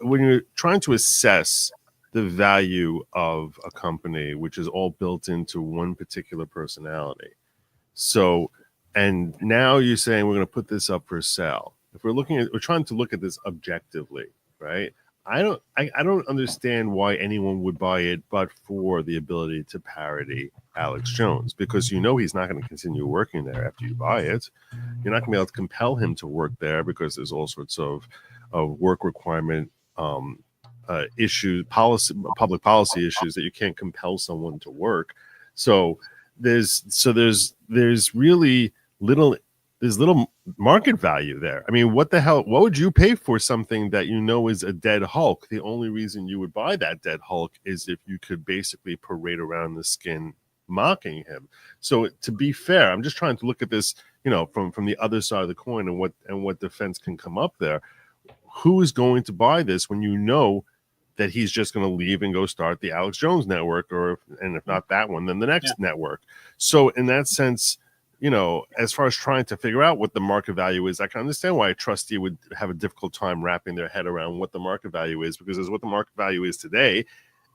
when you're trying to assess the value of a company, which is all built into one particular personality. So, and now you're saying we're going to put this up for sale. If we're trying to look at this objectively, right? I don't understand why anyone would buy it, but for the ability to parody Alex Jones, because he's not going to continue working there after you buy it. You're not going to be able to compel him to work there because there's all sorts of work requirement issues, public policy issues that you can't compel someone to work. So there's really little market value there. I mean, what the hell? What would you pay for something that is a dead Hulk? The only reason you would buy that dead Hulk is if you could basically parade around the skin mocking him. So to be fair, I'm just trying to look at this, from the other side of the coin and what defense can come up there. Who is going to buy this when that he's just going to leave and go start the Alex Jones Network, and if not that one, then the next network. So in that sense, as far as trying to figure out what the market value is, I can understand why a trustee would have a difficult time wrapping their head around what the market value is, because it's what the market value is today.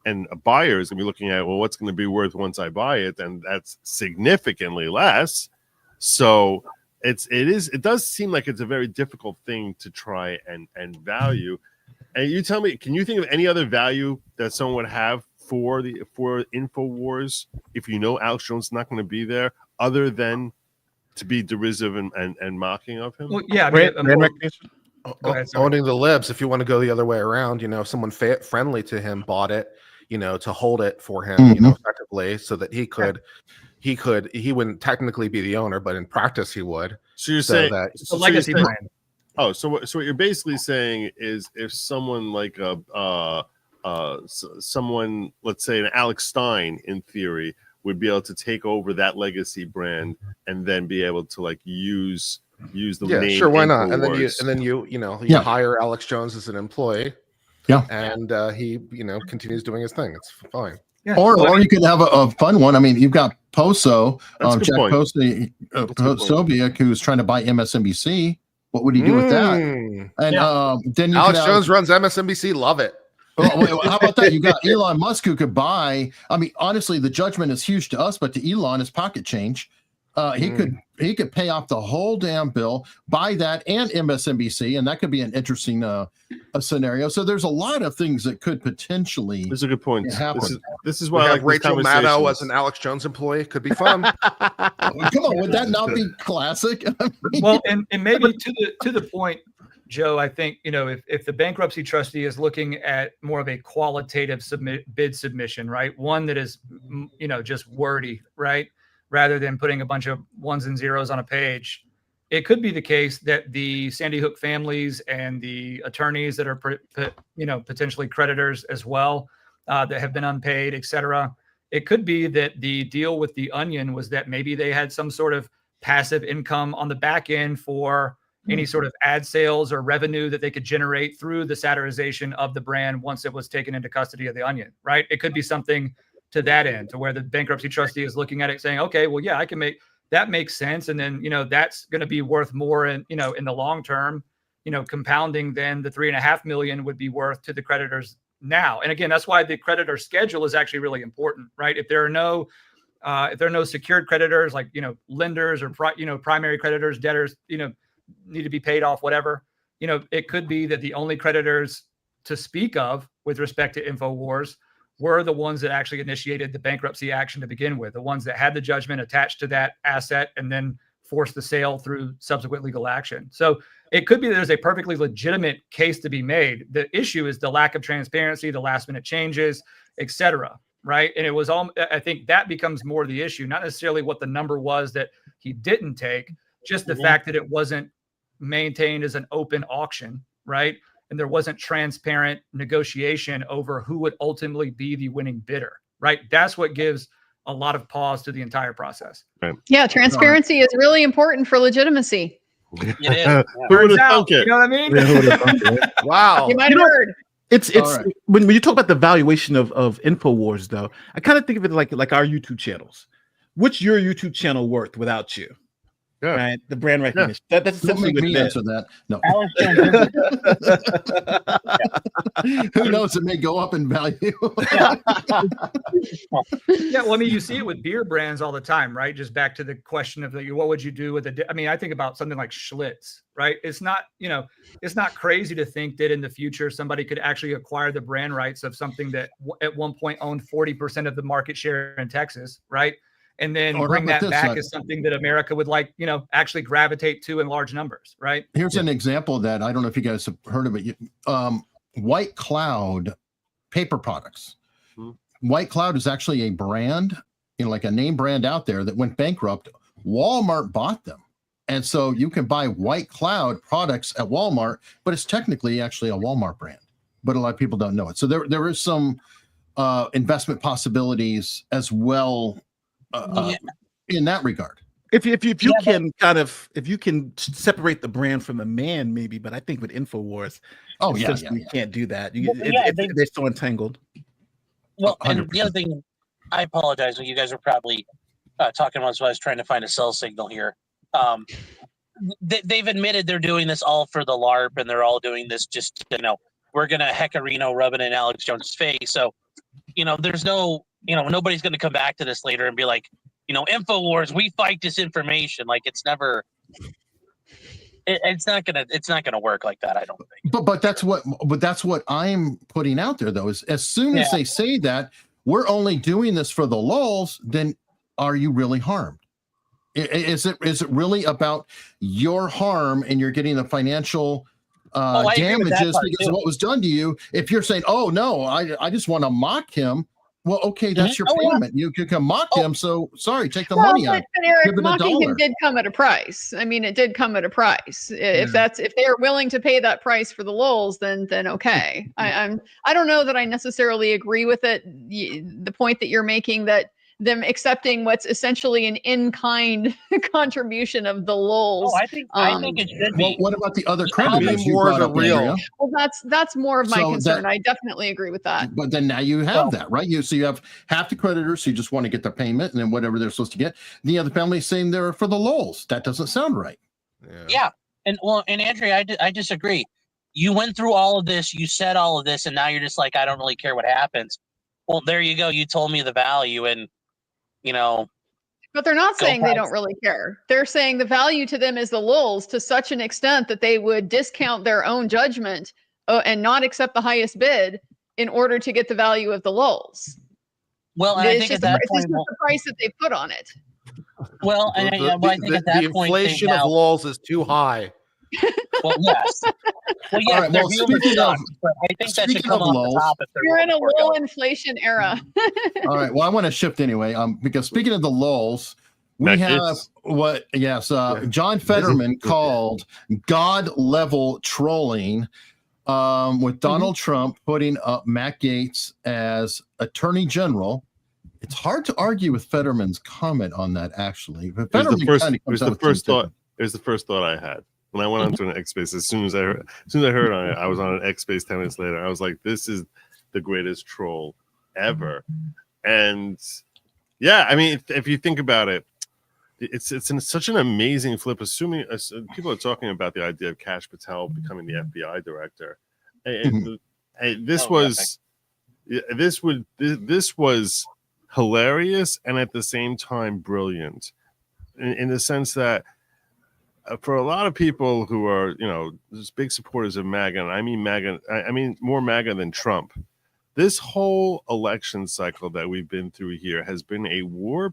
And a buyer is going to be looking at, well, what's going to be worth once I buy it? And that's significantly less. So it does seem like it's a very difficult thing to try and value. And you tell me, can you think of any other value that someone would have for Infowars if Alex Jones is not going to be there, other than to be derisive and mocking of him? Well, yeah, owning the libs. If you want to go the other way around, someone friendly to him bought it, to hold it for him, effectively, so that he wouldn't technically be the owner, but in practice he would. So you're saying that it's a legacy brand. Oh, so what you're basically saying is, if someone like someone, let's say an Alex Stein, in theory, would be able to take over that legacy brand and then be able to use the name. Sure, why not? And then you hire Alex Jones as an employee. Yeah, and he continues doing his thing. It's fine. Yeah. Or you could have a fun one. I mean, you've got Poso, Jack Posobiec, who's trying to buy MSNBC. What would he do with that? And then Alex Jones runs MSNBC. Love it. Well, how about that? You got Elon Musk, who could buy. I mean, honestly, the judgment is huge to us, but to Elon, is pocket change. He could pay off the whole damn bill, buy that and MSNBC, and that could be an interesting a scenario. So there's a lot of things that could potentially. That's a good point. Happen. This is why I like Rachel Maddow as an Alex Jones employee. Could be fun. Come on, would that not be classic? Well, and maybe to the point Joe, I think, if the bankruptcy trustee is looking at more of a qualitative bid submission, right? One that is, just wordy, right? Rather than putting a bunch of ones and zeros on a page, it could be the case that the Sandy Hook families and the attorneys that are, potentially creditors as well, that have been unpaid, et cetera. It could be that the deal with the Onion was that maybe they had some sort of passive income on the back end for any sort of ad sales or revenue that they could generate through the satirization of the brand once it was taken into custody of the Onion, right? It could be something to that end, to where the bankruptcy trustee is looking at it saying, okay, well, yeah, I can make that makes sense. And then, that's going to be worth more in the long term, compounding than the $3.5 million would be worth to the creditors now. And again, that's why the creditor schedule is actually really important, right? If there are no secured creditors, like, lenders or, primary creditors, debtors, need to be paid off, whatever, it could be that the only creditors to speak of with respect to Infowars were the ones that actually initiated the bankruptcy action to begin with, the ones that had the judgment attached to that asset and then forced the sale through subsequent legal action. So it could be that there's a perfectly legitimate case to be made. The issue is the lack of transparency, the last minute changes, et cetera, right? And it was all, I think that becomes more the issue, not necessarily what the number was that he didn't take, just the fact that it wasn't maintained as an open auction, right? And there wasn't transparent negotiation over who would ultimately be the winning bidder, right? That's what gives a lot of pause to the entire process. Right. Yeah, transparency is really important for legitimacy. It is. Who would have thunk it? You know what I mean? Wow. You might have heard. It's right. when you talk about the valuation of Infowars, though, I kind of think of it like our YouTube channels. What's your YouTube channel worth without you? Yeah. Right, the brand recognition. That's Don't essentially make what me it is. answer that. No. Alex Who knows? It may go up in value. Yeah, well, I mean, you see it with beer brands all the time, right? Just back to the question of what would you do with it? I mean, I think about something like Schlitz, right? It's not, it's not crazy to think that in the future somebody could actually acquire the brand rights of something that at one point owned 40% of the market share in Texas, right? And then Or bring how about that this, back as something that America would like, actually gravitate to in large numbers, right? Here's an example that I don't know if you guys have heard of it. White Cloud paper products. White Cloud is actually a brand, like a name brand out there that went bankrupt. Walmart bought them. And so you can buy White Cloud products at Walmart, but it's technically actually a Walmart brand. But a lot of people don't know it. So there is some investment possibilities as well in that regard. If you can separate the brand from the man, maybe, but I think with Infowars, you can't do that. They're so entangled. Well, and the other thing, I apologize. You guys are probably talking about, so I was trying to find a cell signal here. They've admitted they're doing this all for the LARP, and they're all doing this just, we're going to Heckarino rub it in Alex Jones' face. So, there's no, nobody's going to come back to this later and be like, Infowars, we fight disinformation. Like, it's never, it's not gonna work like that. I don't think. But that's what I'm putting out there, though, is as soon as they say that we're only doing this for the lulz, then are you really harmed? Is it really about your harm and you're getting the financial damages because of what was done to you? If you're saying, oh no, I just want to mock him. Well, okay, that's your payment. You can mock him. So sorry, take the money out. But Eric, mocking him did come at a price. I mean, it did come at a price. If they're willing to pay that price for the lulz, then okay. I don't know that I necessarily agree with it. The point that you're making, that them accepting what's essentially an in-kind contribution of the lulz. Oh, I think it should be. Well, what about the other creditors? More the real. Well, that's more of my concern. I definitely agree with that. But then now you have that, right? So you have half the creditors who just want to get their payment and then whatever they're supposed to get. The other family saying they're for the lulz. That doesn't sound right. Yeah. And Andrea, I disagree. You went through all of this, you said all of this, and now you're just like, I don't really care what happens. Well, there you go. You told me the value, and but they're not saying they don't really care. They're saying the value to them is the lulz to such an extent that they would discount their own judgment and not accept the highest bid in order to get the value of the lulz. Well, and I think at that point, the price that they put on it. Well, and I think at that the point, inflation of lulz is too high Well, yes. Well, yes, right, their well, humor speaking sucks, of- but I think that should speaking come of off lulls- the top if they're You're in a going low for it. inflation era. All right. Well, I want to shift anyway, because speaking of the lulls, we Matt have Gaetz. what? Yes, John Fetterman called God level trolling, with Donald Trump putting up Matt Gaetz as Attorney General. It's hard to argue with Fetterman's comment on that, actually. But It was Fetterman the first. kinda It was comes out the with first some thought. It was the first thought I had when I went onto an X Space. As soon as I heard on it, I was on an X Space 10 minutes later. I was like, "This is the greatest troll ever." And yeah, I mean, if you think about it, it's such an amazing flip. Assuming people are talking about the idea of Kash Patel becoming the FBI director, and this was hilarious and at the same time brilliant, in the sense that for a lot of people who are just big supporters of MAGA, and I mean MAGA, I mean more MAGA than Trump. This whole election cycle that we've been through here has been a war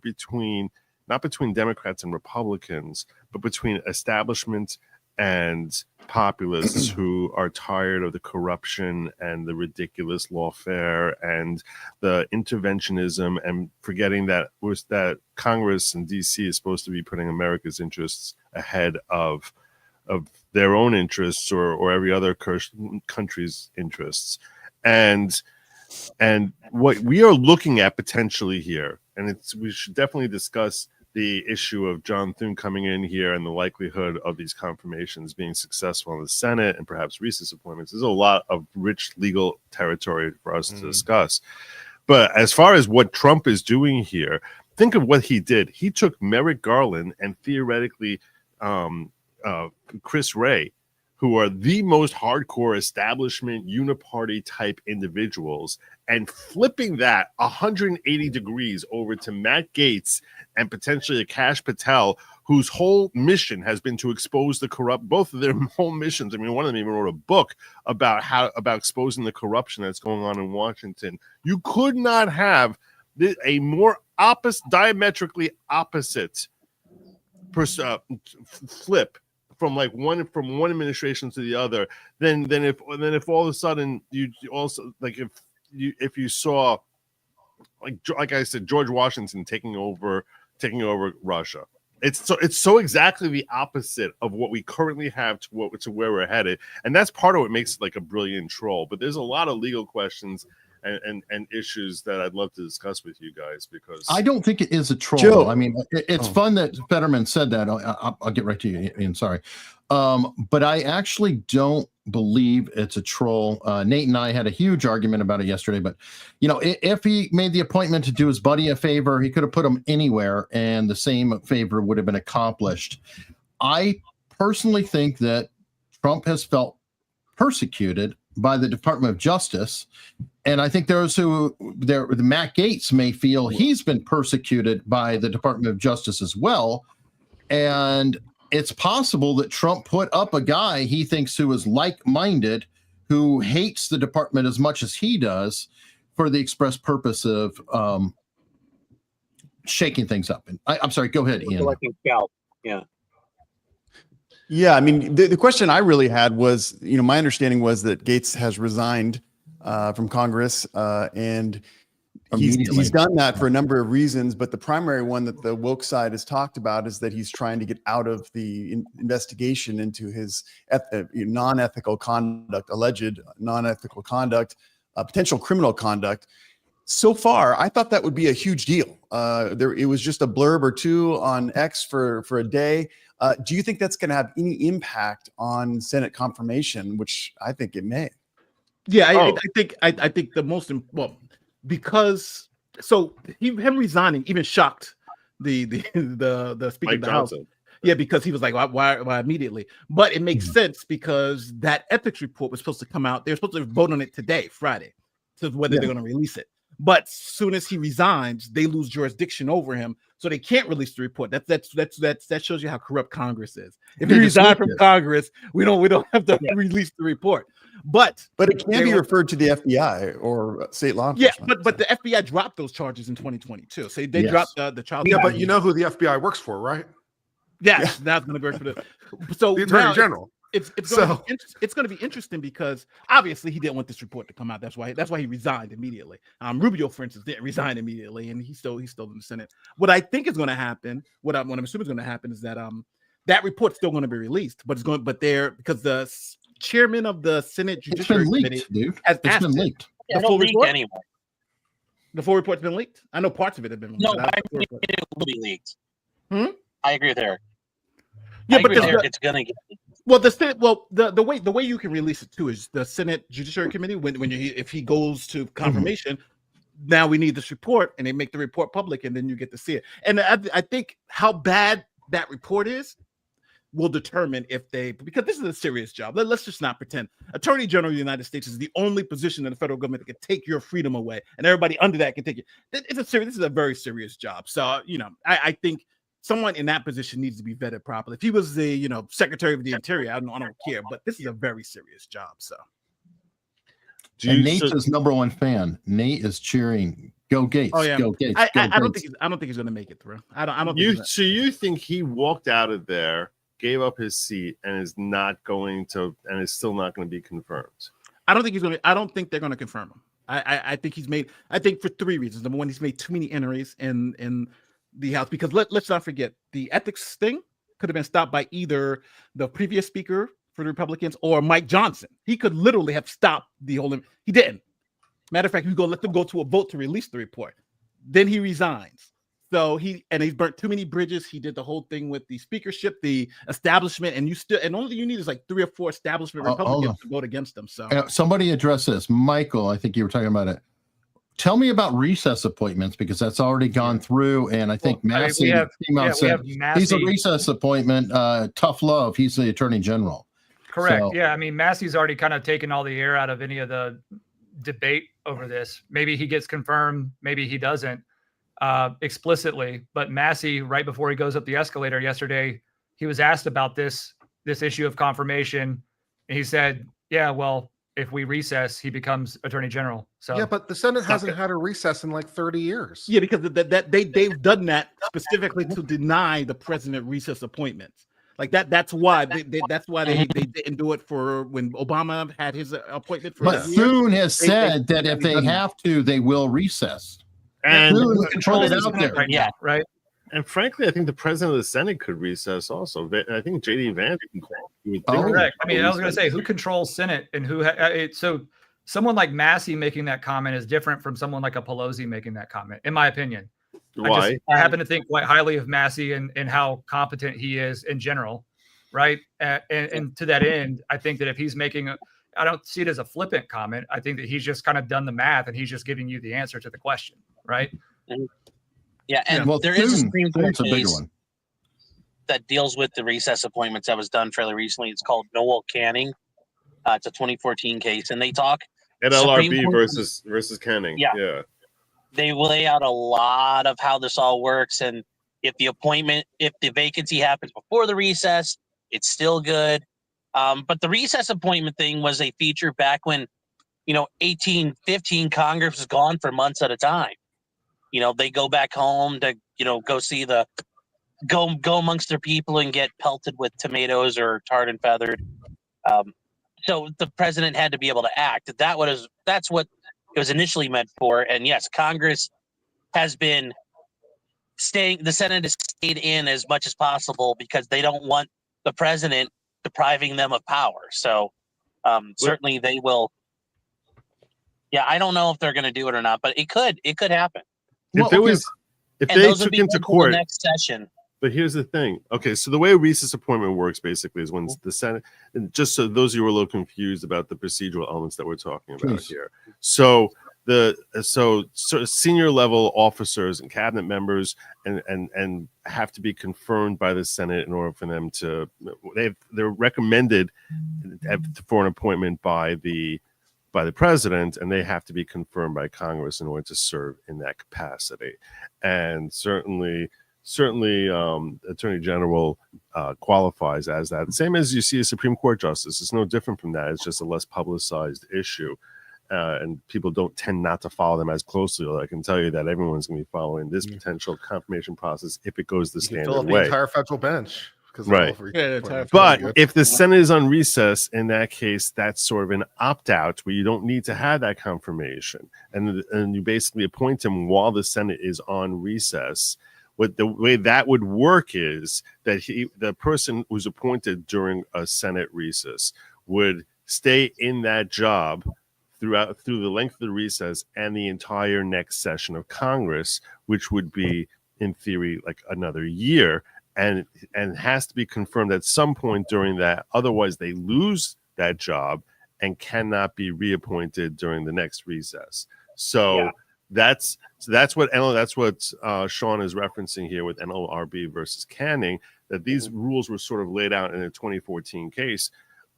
not between Democrats and Republicans, but between establishment and populists who are tired of the corruption and the ridiculous lawfare and the interventionism, and forgetting that Congress and DC is supposed to be putting America's interests ahead of their own interests or every other country's interests. And what we are looking at potentially here, and we should definitely discuss the issue of John Thune coming in here and the likelihood of these confirmations being successful in the Senate and perhaps recess appointments. There's a lot of rich legal territory for us to discuss. But as far as what Trump is doing here, think of what he did. He took Merrick Garland and theoretically Chris Wray, who are the most hardcore establishment uniparty type individuals, and flipping that 180 degrees over to Matt Gaetz and potentially a Kash Patel, whose whole mission has been to expose the corrupt. Both of their whole missions. I mean, one of them even wrote a book about exposing the corruption that's going on in Washington. You could not have a more diametrically opposite flip from one administration to the other, then if all of a sudden you also if you saw like I said, George Washington taking over Russia. It's so exactly the opposite of what we currently have to where we're headed, and that's part of what makes it like a brilliant troll. But there's a lot of legal questions and issues that I'd love to discuss with you guys, because I don't think it is a troll. Joe. I mean, it's fun that Fetterman said that. I'll get right to you, Ian. Sorry. But I actually don't believe it's a troll. Nate and I had a huge argument about it yesterday, but if he made the appointment to do his buddy a favor, he could have put him anywhere and the same favor would have been accomplished. I personally think that Trump has felt persecuted by the Department of Justice. And I think Matt Gaetz may feel he's been persecuted by the Department of Justice as well. And it's possible that Trump put up a guy he thinks who is like-minded, who hates the department as much as he does, for the express purpose of shaking things up. And I'm sorry, go ahead, Ian. Yeah. Yeah, I mean, the question I really had was, my understanding was that Gaetz has resigned from Congress, and he's done that for a number of reasons. But the primary one that the woke side has talked about is that he's trying to get out of the investigation into his non-ethical conduct, alleged non-ethical conduct, potential criminal conduct. So far, I thought that would be a huge deal. It was just a blurb or two on X for a day. Do you think that's going to have any impact on Senate confirmation, which I think it may? Yeah, I think the most because him resigning even shocked the Speaker of the House. Yeah, because he was like, why immediately? But it makes sense because that ethics report was supposed to come out. They're supposed to vote on it today, Friday, to whether they're going to release it. But as soon as he resigns, they lose jurisdiction over him, so they can't release the report. That shows you how corrupt Congress is. If he resigned from Congress, we don't have to release the report. But it can be referred to the FBI or state law enforcement. Yeah, but the FBI dropped those charges in 2022. So they dropped the child. Yeah, but you know who the FBI works for, right? Yes, that's going to work for the Attorney General. it's going to be interesting because obviously he didn't want this report to come out. That's why he resigned immediately. Rubio, for instance, didn't resign immediately, and he's still in the Senate. What I think is going to happen, what I'm assuming is going to happen, is that that report's still going to be released, because the chairman of the Senate Judiciary Committee has asked it. Leaked. The full report anyway. The full report's been leaked. I know parts of it have been leaked. No, I think it will be leaked. I agree with Eric. Yeah, but it's gonna get. Well, the way you can release it too is the Senate Judiciary Committee if he goes to confirmation. Now we need this report, and they make the report public, and then you get to see it. And I think how bad that report is will determine because this is a serious job. Let's just not pretend. Attorney General of the United States is the only position in the federal government that can take your freedom away, and everybody under that can take it. This is a very serious job. So I think someone in that position needs to be vetted properly. If he was the Secretary of the Interior, I don't care. But this is a very serious job. So. Nate's his number one fan. Nate is cheering. Go Gates. Oh yeah. Go Gates. I don't think he's going to make it through. I don't. So you think he walked out of there, gave up his seat, and is still not going to be confirmed? I don't think he's going to. I don't think they're going to confirm him. I think for three reasons. Number one, he's made too many entries in the House, because let's not forget, the ethics thing could have been stopped by either the previous speaker for the Republicans or Mike Johnson. He could literally have stopped the whole. He didn't. Matter of fact, let them go to a vote to release the report. Then he resigns. So he's burnt too many bridges. He did the whole thing with the speakership, the establishment, and only you need is like 3 or 4 establishment Republicans to vote against them. So somebody address this. Michael, I think you were talking about it. Tell me about recess appointments, because that's already gone through, and I think Massey came out and said he's a recess appointment. Tough love. He's the Attorney General. Correct. So, yeah, I mean, Massey's already kind of taken all the air out of any of the debate over this. Maybe he gets confirmed, maybe he doesn't explicitly. But Massey, right before he goes up the escalator yesterday, he was asked about this issue of confirmation, and he said, "Yeah, well, if we recess, he becomes Attorney General." So yeah, but the Senate hasn't had a recess in like 30 years. Yeah, because they've done that specifically to deny the president recess appointments. Like that. That's why they didn't do it for when Obama had his appointment. But Thune has said that if they have to, they will recess. And Thune controls it out there. Right. And frankly, I think the president of the Senate could recess also. I think J.D. Vance can call. Correct. I mean, I was going to say, who controls Senate and who? So someone like Massey making that comment is different from someone like a Pelosi making that comment, in my opinion. Why? I happen to think quite highly of Massey and how competent he is in general, right? And to that end, I think that if he's making I don't see it as a flippant comment. I think that he's just kind of done the math and he's just giving you the answer to the question, right? Yeah, and there is a Supreme Court case that deals with the recess appointments that was done fairly recently. It's called Noel Canning. It's a 2014 case, and they talk NLRB versus Canning. Yeah. They lay out a lot of how this all works, and if the vacancy happens before the recess, it's still good. But the recess appointment thing was a feature back when, 1815 Congress was gone for months at a time. They go back home to, go see go amongst their people and get pelted with tomatoes or tarred and feathered. So the president had to be able to act. That's what it was initially meant for. And yes, Congress has been the Senate has stayed in as much as possible because they don't want the president depriving them of power. So certainly they will. Yeah, I don't know if they're going to do it or not, but it could happen. If they took into court next session. But here's the thing. Okay, so the way a recess appointment works basically is when the Senate, and just so those of you who are a little confused about the procedural elements that we're talking about here. So senior level officers and cabinet members and have to be confirmed by the Senate in order for them to they're recommended for an appointment by the president, and they have to be confirmed by Congress in order to serve in that capacity. And certainly Attorney General qualifies as that. Same as you see a Supreme Court justice. It's no different from that. It's just a less publicized issue. And people don't tend not to follow them as closely. Although I can tell you that everyone's going to be following this potential confirmation process if it goes the standard way. The entire federal bench. because Right. But if the Senate is on recess, in that case, that's sort of an opt-out where you don't need to have that confirmation, and you basically appoint him while the Senate is on recess. What the way that would work is that the person who's appointed during a Senate recess would stay in that job through the length of the recess and the entire next session of Congress, which would be in theory like another year, and has to be confirmed at some point during that. Otherwise, they lose that job and cannot be reappointed during the next recess. So that's what Sean is referencing here with NLRB versus Canning, that these rules were sort of laid out in a 2014 case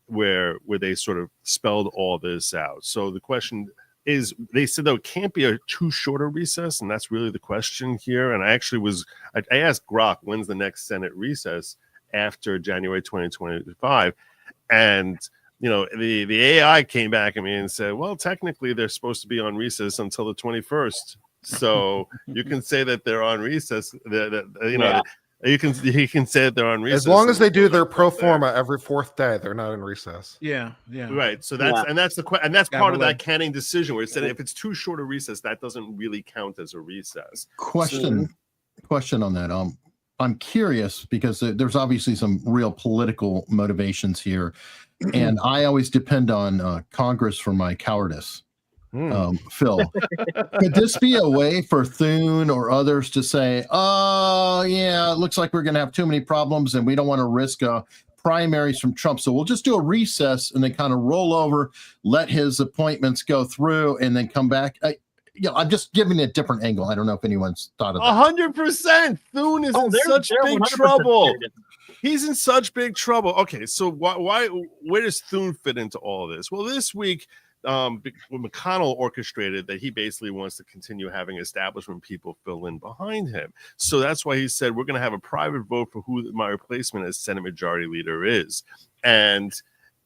where they sort of spelled all this out. So the question is, they said though it can't be a too short a recess, and that's really the question here. And I asked Grok, when's the next Senate recess after January 2025, and the AI came back at me and said, well, technically they're supposed to be on recess until the 21st. So you can say that they're on recess. You can say that they're on recess as long as they do their pro forma every fourth day. They're not in recess. Yeah. Right. So that's part of that Canning decision where it said if it's too short a recess, that doesn't really count as a recess. Question on that. I'm curious because there's obviously some real political motivations here, and I always depend on Congress for my cowardice. Phil, could this be a way for Thune or others to say, oh yeah, it looks like we're going to have too many problems and we don't want to risk primaries from Trump, so we'll just do a recess and then kind of roll over, let his appointments go through, and then come back? I'm just giving a different angle. I don't know if anyone's thought of that. 100%. Thune is in such big trouble. He's in such big trouble. Okay, so where does Thune fit into all of this? Well, this week, McConnell orchestrated that he basically wants to continue having establishment people fill in behind him. So that's why he said, we're going to have a private vote for who my replacement as Senate Majority Leader is. And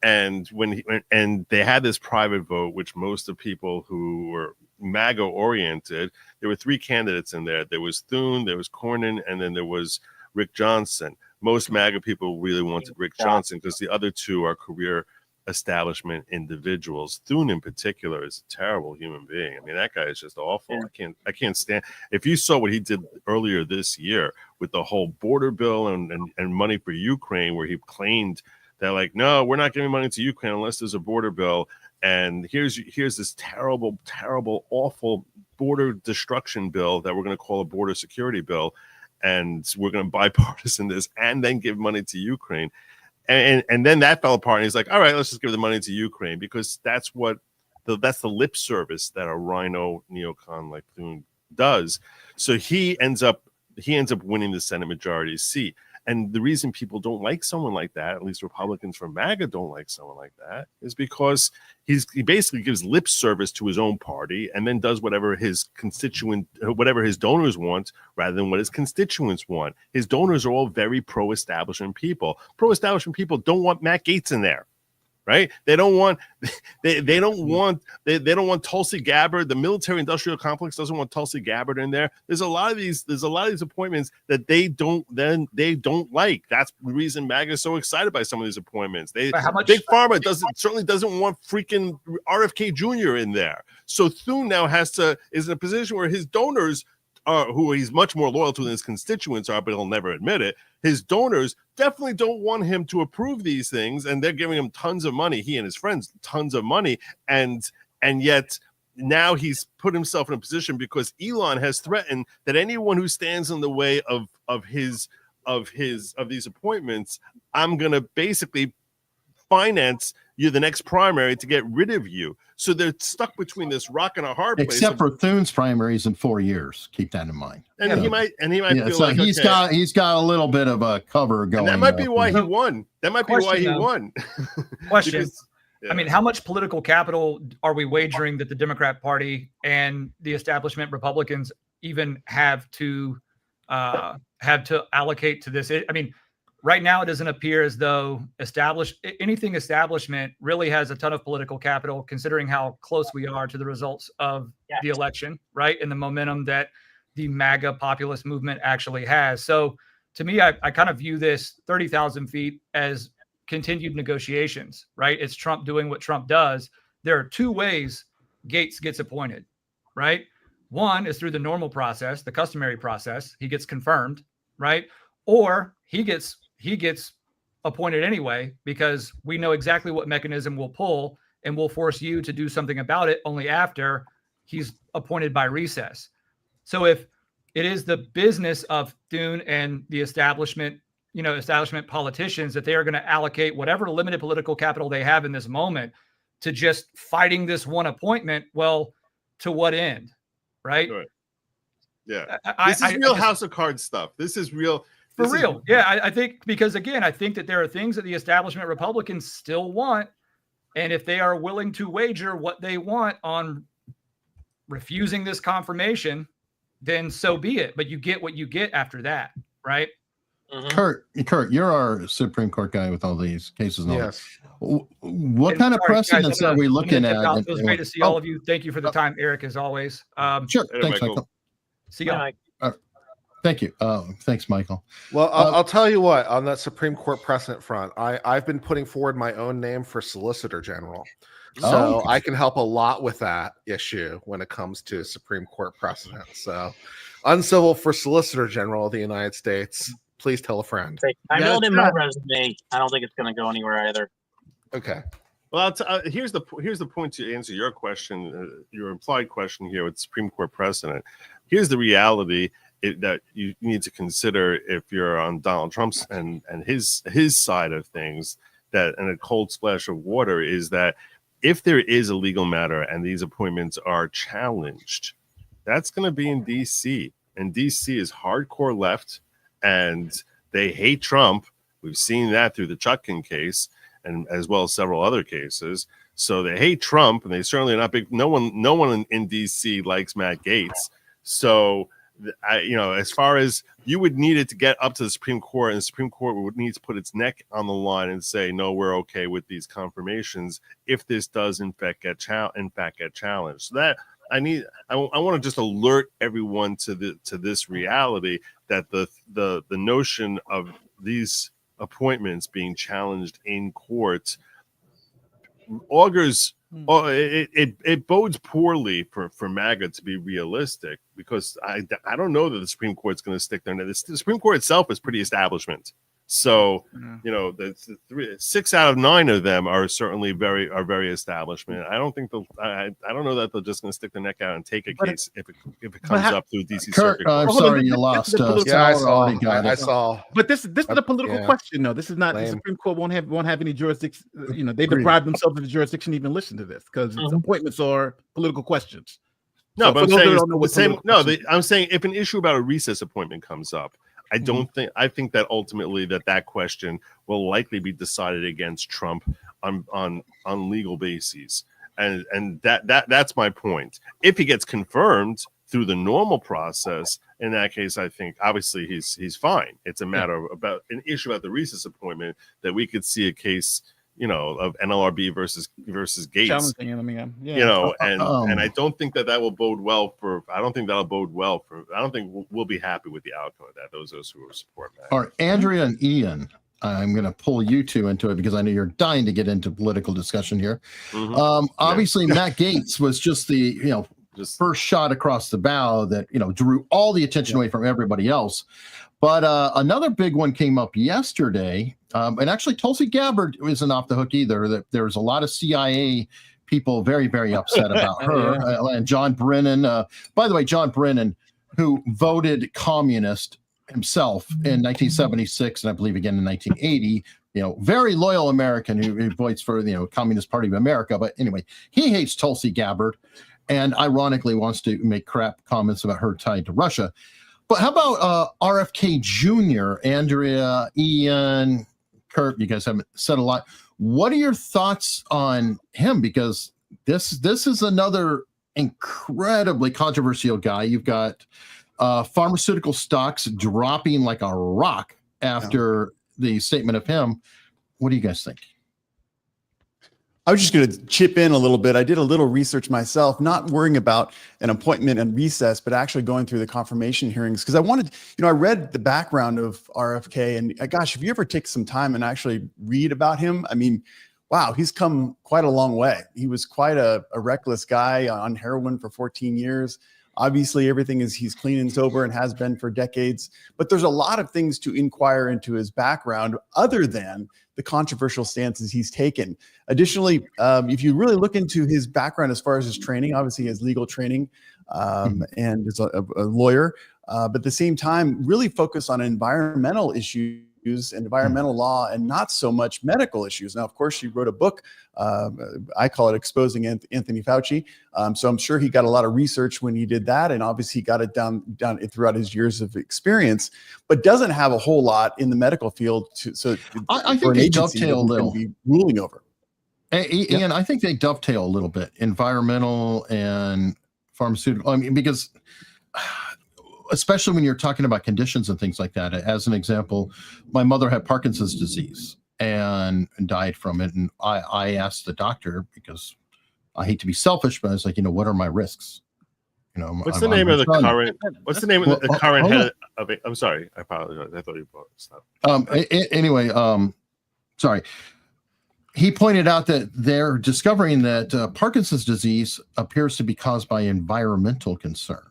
they had this private vote, which most of people who were MAGA oriented, there were three candidates in there. There was Thune, there was Cornyn, and then there was Rick Johnson. Most MAGA people really wanted Rick Johnson because the other two are career establishment individuals. Thune in particular is a terrible human being. I mean, that guy is just awful. I can't stand. If you saw what he did earlier this year with the whole border bill and money for Ukraine, where he claimed that like, no, we're not giving money to Ukraine unless there's a border bill. And here's this terrible, awful border destruction bill that we're going to call a border security bill, and we're going to bipartisan this and then give money to Ukraine. And then that fell apart, and he's like, all right, let's just give the money to Ukraine, because that's the lip service that a rhino neocon like Thune does. So he ends up winning the Senate majority seat. And the reason people don't like someone like that, at least Republicans from MAGA don't like someone like that, is because he basically gives lip service to his own party and then does whatever his donors want rather than what his constituents want. His donors are all very pro-establishment people. Pro-establishment people don't want Matt Gaetz in there. Right? They don't want Tulsi Gabbard. The military-industrial complex doesn't want Tulsi Gabbard in there. There's a lot of these appointments that they don't like. That's the reason MAGA is so excited by some of these appointments. Big Pharma certainly doesn't want freaking RFK Jr. in there. So Thune now is in a position where his donors, who he's much more loyal to than his constituents are, but he'll never admit it, his donors definitely don't want him to approve these things, and they're giving him tons of money, he and his friends, tons of money, and yet now he's put himself in a position because Elon has threatened that anyone who stands in the way of these appointments, I'm going to basically finance you the next primary to get rid of you. So they're stuck between this rock and a hard place. Except for Thune's primaries in 4 years. Keep that in mind. And he might feel so like he's got a little bit of a cover going. And that might be why he won. Question. I mean, how much political capital are we wagering that the Democrat Party and the establishment Republicans even have to allocate to this? I mean, right now, it doesn't appear as though establishment really has a ton of political capital, considering how close we are to the results of the election, right? And the momentum that the MAGA populist movement actually has. So to me, I kind of view this 30,000 feet as continued negotiations, right? It's Trump doing what Trump does. There are two ways Gates gets appointed, right? One is through the normal process, the customary process. He gets confirmed, right? Or he gets appointed anyway, because we know exactly what mechanism will pull and will force you to do something about it only after he's appointed by recess. So if it is the business of Thune and the establishment politicians that they are going to allocate whatever limited political capital they have in this moment to just fighting this one appointment, well, to what end, right? Right. Yeah. This is real House of Cards stuff. This is real. For real. Yeah, I think, because again, I think that there are things that the establishment Republicans still want. And if they are willing to wager what they want on refusing this confirmation, then so be it. But you get what you get after that, right? Mm-hmm. Kurt, you're our Supreme Court guy with all these cases. And Yes. What kind of precedents are we looking at? It was great to see all of you. Thank you for the time, Eric, as always. Sure. Thanks, Michael. See you. Thank you. Thanks, Michael. Well, I'll tell you what, on that Supreme Court precedent front, I've been putting forward my own name for Solicitor General. So I can help a lot with that issue when it comes to Supreme Court precedent. So uncivil for Solicitor General of the United States. Please tell a friend. I mailed in my resume. I don't think it's going to go anywhere either. Okay. Well, here's the point to answer your question, your implied question here with Supreme Court precedent. Here's the reality that you need to consider if you're on Donald Trump's and his side of things, that and a cold splash of water is that if there is a legal matter and these appointments are challenged, that's going to be in DC, and DC is hardcore left and they hate Trump. We've seen that through the Chutkan case and as well as several other cases. So they hate Trump, and they certainly are not big. No one in DC likes Matt Gaetz. So as far as you would need it to get up to the Supreme Court, and the Supreme Court would need to put its neck on the line and say, no, we're okay with these confirmations if this does in fact get challenged. So that I want to just alert everyone to this reality that the notion of these appointments being challenged in court augurs. It bodes poorly for MAGA to be realistic, because I don't know that the Supreme Court's going to stick there. The Supreme Court itself is pretty establishment. So, the 6 out of 9 of them are certainly very establishment. I don't think I don't know that they're just going to stick their neck out and take a case if it comes up through DC Kurt, Circuit. I'm sorry you lost. Yeah, I saw. But this is a political question, though. This is not the Supreme Court won't have any jurisdiction. They deprive themselves of the jurisdiction to even listen to this, because appointments are political questions. No, So but I'm saying if an issue about a recess appointment comes up, I think that ultimately that question will likely be decided against Trump on legal bases, and that's my point. If he gets confirmed through the normal process, in that case, I think obviously he's fine. It's a matter of about an issue about the recess appointment that we could see a case, of NLRB versus Gaetz, and I don't think that will bode well for. I don't think we'll be happy with the outcome of that. Those who support that. All right, Andrea and Ian, I'm going to pull you two into it because I know you're dying to get into political discussion here. Obviously, Matt Gaetz was just the first shot across the bow that drew all the attention away from everybody else. But another big one came up yesterday, and actually Tulsi Gabbard isn't off the hook either. That there was a lot of CIA people very, very upset about her. And John Brennan, by the way, John Brennan, who voted communist himself in 1976, and I believe again in 1980, very loyal American who votes for the Communist Party of America. But anyway, he hates Tulsi Gabbard, and ironically wants to make crap comments about her tied to Russia. But how about RFK Jr., Andrea, Ian, Kurt? You guys haven't said a lot. What are your thoughts on him? Because this is another incredibly controversial guy. You've got pharmaceutical stocks dropping like a rock after the statement of him. What do you guys think? I was just going to chip in a little bit. I did a little research myself, not worrying about an appointment and recess, but actually going through the confirmation hearings because I wanted, I read the background of RFK and gosh, if you ever take some time and actually read about him, I mean, wow, he's come quite a long way. He was quite a reckless guy on heroin for 14 years. Obviously, he's clean and sober and has been for decades, but there's a lot of things to inquire into his background other than the controversial stances he's taken. Additionally, if you really look into his background as far as his training, obviously he has legal training and is a lawyer, but at the same time, really focus on environmental issues and environmental law and not so much medical issues. Now, of course, she wrote a book. I call it Exposing Anthony Fauci. So I'm sure he got a lot of research when he did that. And obviously he got it down throughout his years of experience, but doesn't have a whole lot in the medical field. I think they dovetail a little. Be ruling over. Ian, I think they dovetail a little bit, environmental and pharmaceutical. I mean, because especially when you're talking about conditions and things like that. As an example, my mother had Parkinson's disease and died from it. And I asked the doctor, because I hate to be selfish, but I was like, what are my risks? What's the name of the current head of it? I'm sorry. I apologize. I thought you brought this up. Sorry. He pointed out that they're discovering that Parkinson's disease appears to be caused by environmental concerns.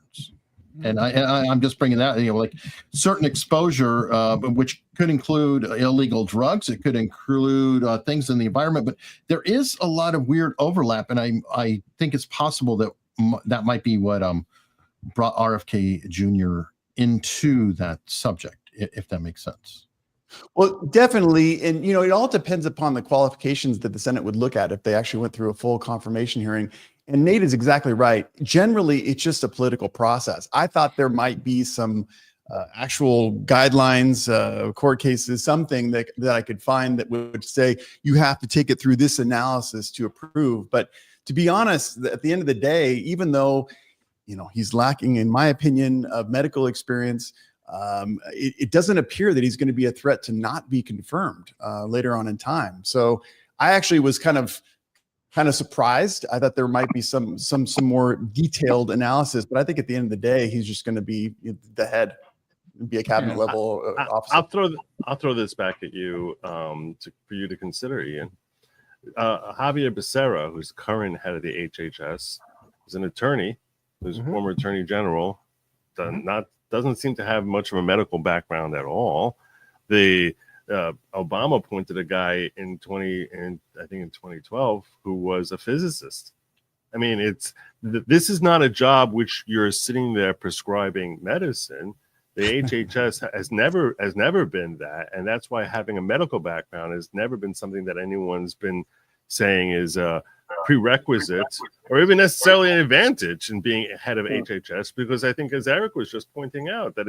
And I'm just bringing that, like certain exposure, which could include illegal drugs. It could include things in the environment, but there is a lot of weird overlap. And I think it's possible that that might be what brought RFK Jr. into that subject, if that makes sense. Well, definitely. And, it all depends upon the qualifications that the Senate would look at if they actually went through a full confirmation hearing. And Nate is exactly right. Generally, it's just a political process. I thought there might be some actual guidelines, court cases, something that I could find that would say you have to take it through this analysis to approve. But to be honest, at the end of the day, even though, he's lacking, in my opinion, of medical experience, it doesn't appear that he's going to be a threat to not be confirmed later on in time. So I actually was kind of surprised. I thought there might be some more detailed analysis, but I think at the end of the day, he's just going to be the head, be a cabinet level officer. I'll throw this back at you for you to consider, Ian. Javier Becerra, who's current head of the HHS, is an attorney, who's a former attorney general, doesn't seem to have much of a medical background at all. Obama appointed a guy in 2012 who was a physicist. I mean, this is not a job which you're sitting there prescribing medicine. The HHS has never been that, and that's why having a medical background has never been something that anyone's been saying is a prerequisite or even necessarily an advantage in being head of HHS. Because I think, as Eric was just pointing out, that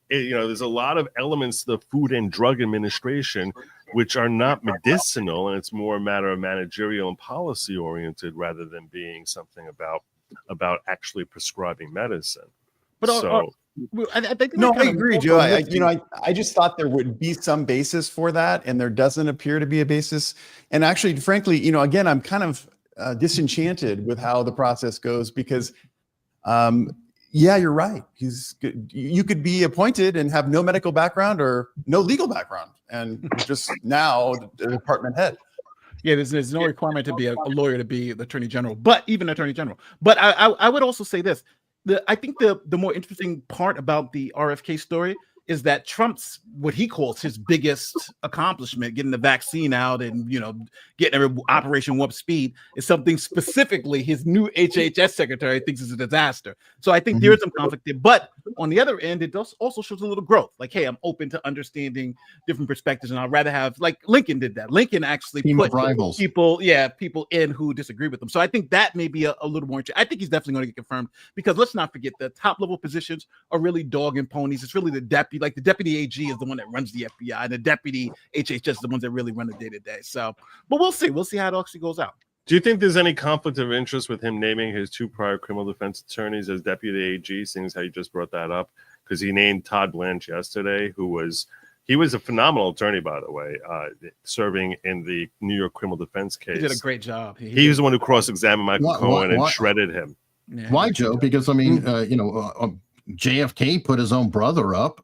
there's a lot of elements to the Food and Drug Administration which are not medicinal, and it's more a matter of managerial and policy oriented rather than being something about actually prescribing medicine. But I agree, Joe. I just thought there would be some basis for that, and there doesn't appear to be a basis. And actually, frankly, again, I'm kind of disenchanted with how the process goes because yeah, you're right. You could be appointed and have no medical background or no legal background, and just now the department head. Yeah, there's no requirement to be a lawyer to be the attorney general, but even attorney general. But I would also say this: I think the more interesting part about the RFK story is that Trump's, what he calls his biggest accomplishment, getting the vaccine out and, getting every Operation Warp Speed, is something specifically his new HHS secretary thinks is a disaster. So I think there is some conflict there. But on the other end, it also shows a little growth. Like, hey, I'm open to understanding different perspectives, and I'd rather have, like Lincoln did that. Lincoln actually put people in who disagree with them. So I think that may be a little more interesting. I think he's definitely going to get confirmed because let's not forget the top level positions are really dog and ponies. It's really the deputy. Like the deputy AG is the one that runs the FBI, and the deputy HHS is the ones that really run the day to day. So, but we'll see. We'll see how it actually goes out. Do you think there's any conflict of interest with him naming his two prior criminal defense attorneys as deputy AG, seeing as how you just brought that up? Because he named Todd Blanche yesterday, who was He was a phenomenal attorney, by the way, serving in the New York criminal defense case. He did a great job. He was the one who cross-examined Michael Cohen and shredded him. Yeah, Why, Joe? Because I mean, JFK put his own brother up.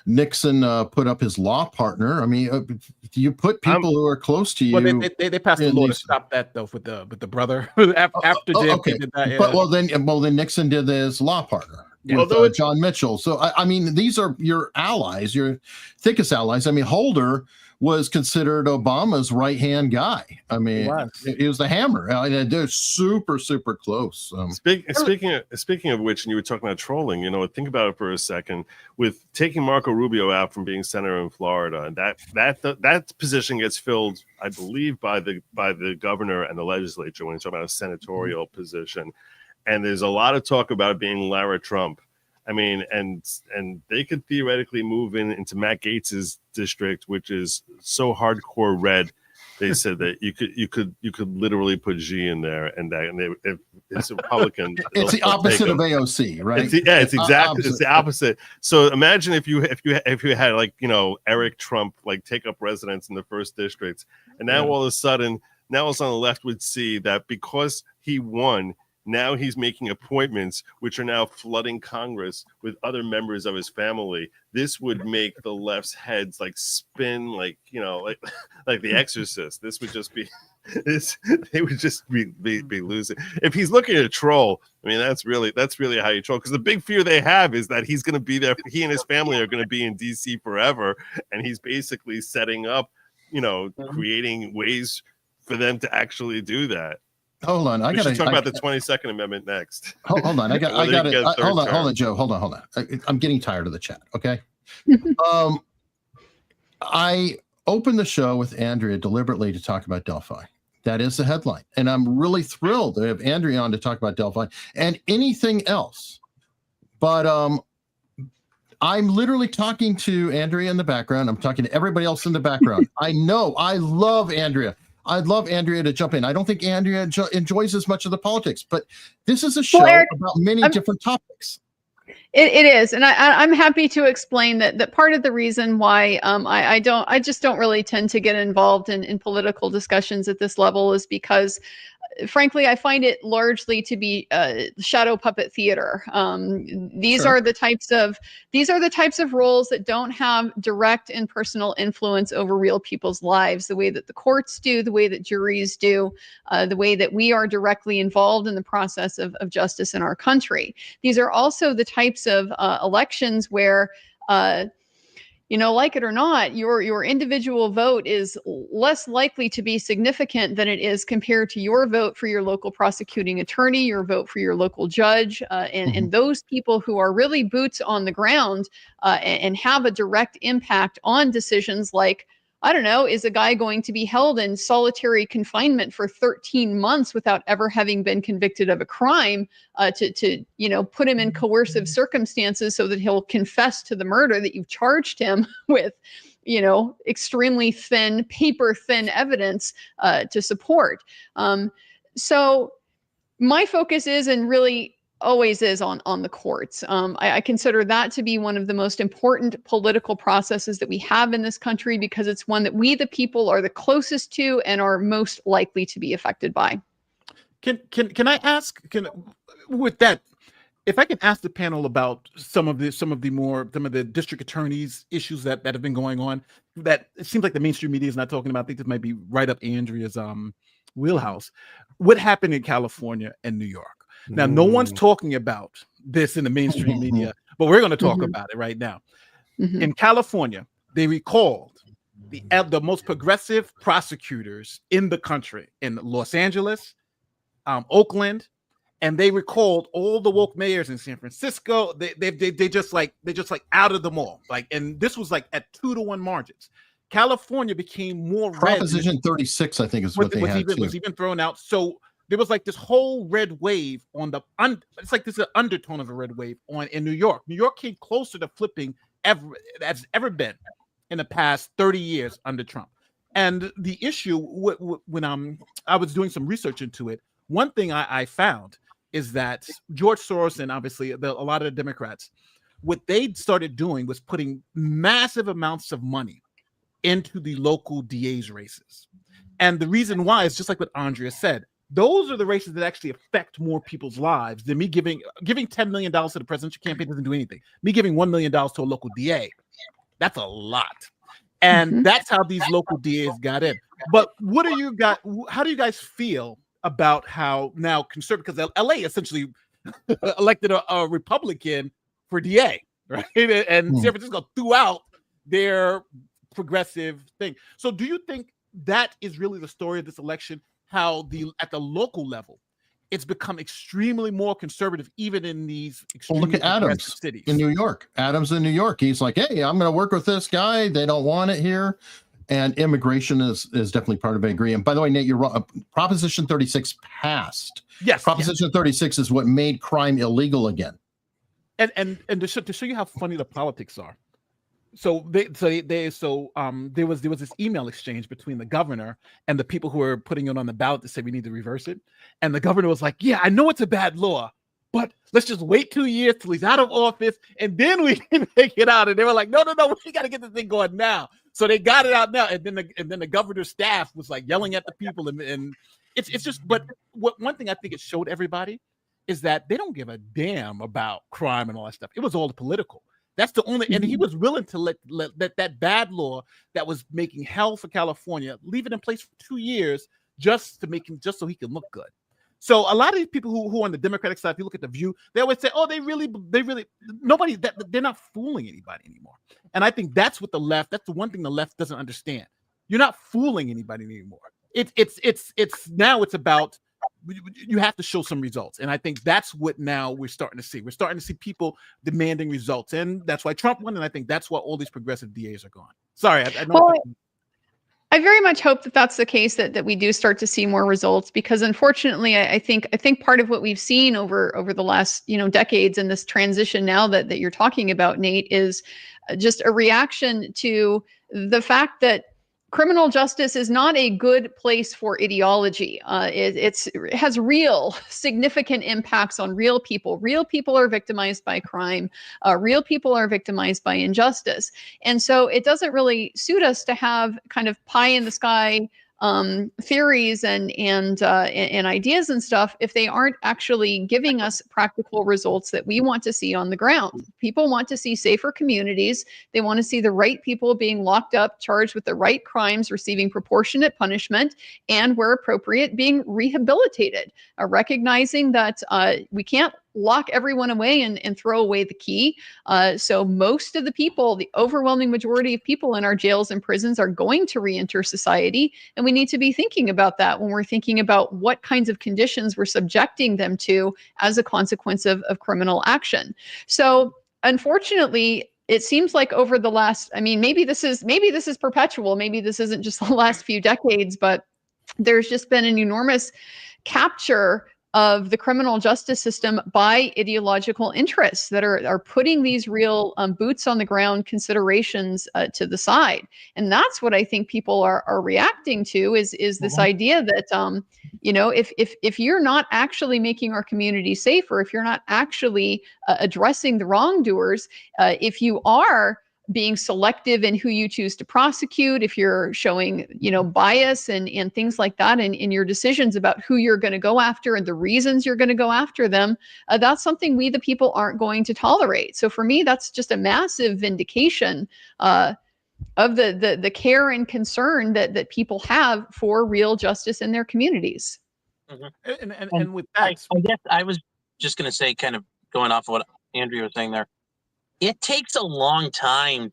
Nixon put up his law partner. I mean, you put people who are close to you. Well, they passed the law to stop that though with the brother after JFK did that. Yeah. But well then Nixon did his law partner. With John Mitchell. So I mean, these are your allies, your thickest allies. I mean, Holder was considered Obama's right-hand guy. I mean, he was the hammer. They're super, super close. Speaking of which, and you were talking about trolling, think about it for a second. With taking Marco Rubio out from being senator in Florida, that position gets filled, I believe, by the governor and the legislature when you talk about a senatorial position. And there's a lot of talk about it being Lara Trump. I mean, and they could theoretically move into Matt Gaetz's district, which is so hardcore red. They said that you could literally put G in there, if it's Republican. It's the opposite of AOC, right? It's exactly it's the opposite. So imagine if you had Eric Trump take up residence in the first district, and now all of a sudden the left would see that because he won. Now he's making appointments which are now flooding Congress with other members of his family. This would make the left's heads spin like The Exorcist. This would just be they would just be losing. If he's looking at a troll, I mean that's really how you troll. Because the big fear they have is that he's going to be there. He and his family are going to be in DC forever, and he's basically setting up, creating ways for them to actually do that. Hold on, we should talk about the 22nd Amendment next. Hold on, I got it. Hold on, Joe. Hold on. I'm getting tired of the chat. Okay. I opened the show with Andrea deliberately to talk about Delphi. That is the headline, and I'm really thrilled to have Andrea on to talk about Delphi and anything else. But I'm literally talking to Andrea in the background. I'm talking to everybody else in the background. I know. I love Andrea. I'd love Andrea to jump in. I don't think Andrea enjoys as much of the politics, but this is a show Eric, about many different topics. It is, and I'm happy to explain that part of the reason why I just don't really tend to get involved in political discussions at this level is because, frankly, I find it largely to be shadow puppet theater. These are the types of roles that don't have direct and personal influence over real people's lives, the way that the courts do, the way that juries do, the way that we are directly involved in the process of justice in our country. These are also the types of elections where like it or not, your individual vote is less likely to be significant than it is compared to your vote for your local prosecuting attorney, your vote for your local judge, and those people who are really boots on the ground and have a direct impact on decisions like, I don't know, is a guy going to be held in solitary confinement for 13 months without ever having been convicted of a crime to put him in coercive circumstances so that he'll confess to the murder that you've charged him with, extremely paper thin evidence to support. So my focus is, and really always is, on the courts. I consider that to be one of the most important political processes that we have in this country because it's one that we, the people, are the closest to and are most likely to be affected by. Can I ask? With that, if I can ask the panel about some of the district attorneys' issues that have been going on, that it seems like the mainstream media is not talking about. I think this might be right up Andrea's wheelhouse. What happened in California and New York? Now, no one's talking about this in the mainstream media, but we're going to talk about it right now. In California, they recalled the most progressive prosecutors in the country in Los Angeles, Oakland, and they recalled all the woke mayors in San Francisco. They just outed them all. And this was at 2-to-1 margins. California became more Proposition 36, I think, is what they had was even thrown out. So there was this whole red wave on the it's like there's an undertone of a red wave in New York. New York came closer to flipping that's ever been in the past 30 years under Trump. And the issue when I was doing some research into it, one thing I found is that George Soros and obviously a lot of the Democrats what they started doing was putting massive amounts of money into the local DA's races. And the reason why is just like what Andrea said. Those are the races that actually affect more people's lives than me giving $10 million to the presidential campaign doesn't do anything. Me giving $1 million to a local DA, that's a lot. And that's how these local DAs got in. But how do you guys feel about how now conservative, because LA essentially elected a Republican for DA, right? And San Francisco threw out their progressive thing. So do you think that is really the story of this election? How at the local level, it's become extremely more conservative, even in these extremely look at Adams cities. In New York. Adams in New York. He's like, hey, I'm going to work with this guy. They don't want it here. And immigration is definitely part of it. I agree. And by the way, Nate, you're wrong. Proposition 36 passed. Yes. Proposition 36 is what made crime illegal again. And to show you how funny the politics are. So there was this email exchange between the governor and the people who were putting it on the ballot to say we need to reverse it. And the governor was like, yeah, I know it's a bad law, but let's just wait 2 years till he's out of office and then we can take it out. And they were like, no, we got to get this thing going now. So they got it out now. And then the governor's staff was like yelling at the people. And it's just, but one thing I think it showed everybody is that they don't give a damn about crime and all that stuff. It was all political. That's the only, and he was willing to let that bad law that was making hell for California, leave it in place for 2 years just so he can look good. So a lot of these people who are on the Democratic side, if you look at The View, they always say, oh, they really, they're not fooling anybody anymore. And I think that's what that's the one thing the left doesn't understand. You're not fooling anybody anymore. Now it's about, you have to show some results. And I think that's what now we're starting to see. We're starting to see people demanding results. And that's why Trump won. And I think that's why all these progressive DAs are gone. Sorry. I very much hope that that's the case, that we do start to see more results, because unfortunately, I think part of what we've seen over the last, decades in this transition now that you're talking about, Nate, is just a reaction to the fact that criminal justice is not a good place for ideology. It has real significant impacts on real people. Real people are victimized by crime. Real people are victimized by injustice. And so it doesn't really suit us to have kind of pie in the sky theories and ideas and stuff if they aren't actually giving us practical results that we want to see on the ground. People want to see safer communities. They want to see the right people being locked up, charged with the right crimes, receiving proportionate punishment, and where appropriate, being rehabilitated. Recognizing that we can't lock everyone away and throw away the key. So most of the people, the overwhelming majority of people in our jails and prisons are going to re-enter society. And we need to be thinking about that when we're thinking about what kinds of conditions we're subjecting them to as a consequence of criminal action. So unfortunately, it seems like over the last, maybe this is perpetual. Maybe this isn't just the last few decades, but there's just been an enormous capture of the criminal justice system by ideological interests that are putting these real boots on the ground considerations to the side. And that's what I think people are reacting to is this idea that, if you're not actually making our community safer, if you're not actually addressing the wrongdoers, if you are being selective in who you choose to prosecute, if you're showing, bias and things like that in your decisions about who you're going to go after and the reasons you're going to go after them, that's something we, the people, aren't going to tolerate. So for me, that's just a massive vindication of the care and concern that people have for real justice in their communities. Mm-hmm. And with that, I guess I was just going to say, kind of going off of what Andrea was saying there, it takes a long time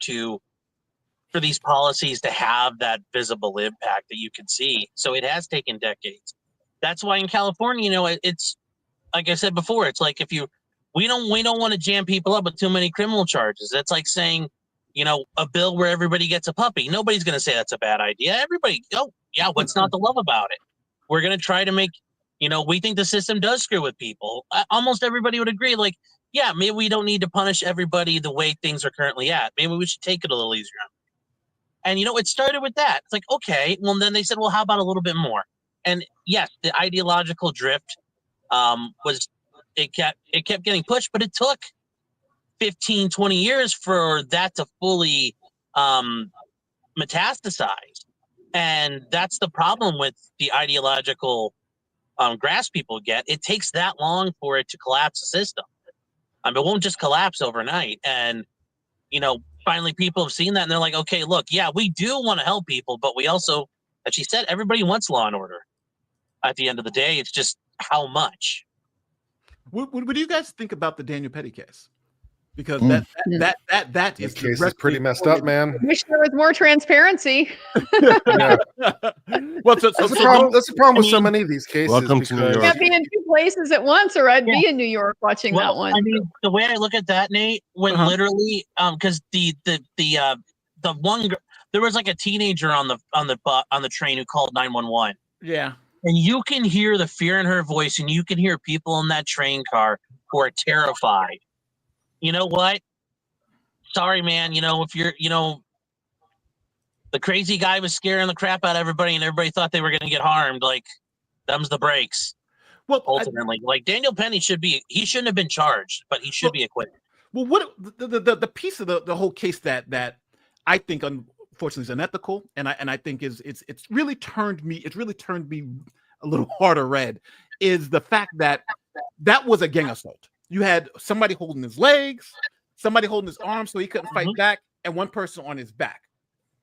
for these policies to have that visible impact that you can see. So it has taken decades. That's why in California, it's like I said before, it's like we don't want to jam people up with too many criminal charges. That's like saying, a bill where everybody gets a puppy. Nobody's going to say that's a bad idea. Everybody, what's not to love about it? We're going to try to make, we think the system does screw with people. Almost everybody would agree, like, yeah, maybe we don't need to punish everybody the way things are currently at. Maybe we should take it a little easier. And, it started with that. It's like, okay, well, then they said, well, how about a little bit more? And yes, the ideological drift kept getting pushed, but it took 15, 20 years for that to fully metastasize. And that's the problem with the ideological grasp people get. It takes that long for it to collapse the system. It won't just collapse overnight. And, finally people have seen that and they're like, okay, look, yeah, we do want to help people, but we also, as she said, everybody wants law and order. At the end of the day, it's just how much. What do you guys think about the Daniel Petty case? Because that is case is pretty messed up, man. Wish there was more transparency. Yeah. Well, that's the problem with so many of these cases. Welcome to New York. Can't be in two places at once, or I'd be in New York watching that one. I mean, the way I look at that, Nate, when literally, because the one, there was like a teenager on the train who called 911. Yeah. And you can hear the fear in her voice, and you can hear people in that train car who are terrified. You know what? Sorry, man. If you're, the crazy guy was scaring the crap out of everybody, and everybody thought they were going to get harmed. Like, thumbs the brakes. Well, ultimately, Daniel Penny shouldn't have been charged, but he should be acquitted. Well, what the piece of the whole case that I think unfortunately is unethical, and I think it's really turned me a little harder red, is the fact that was a gang assault. You had somebody holding his legs, somebody holding his arms so he couldn't fight back, and one person on his back.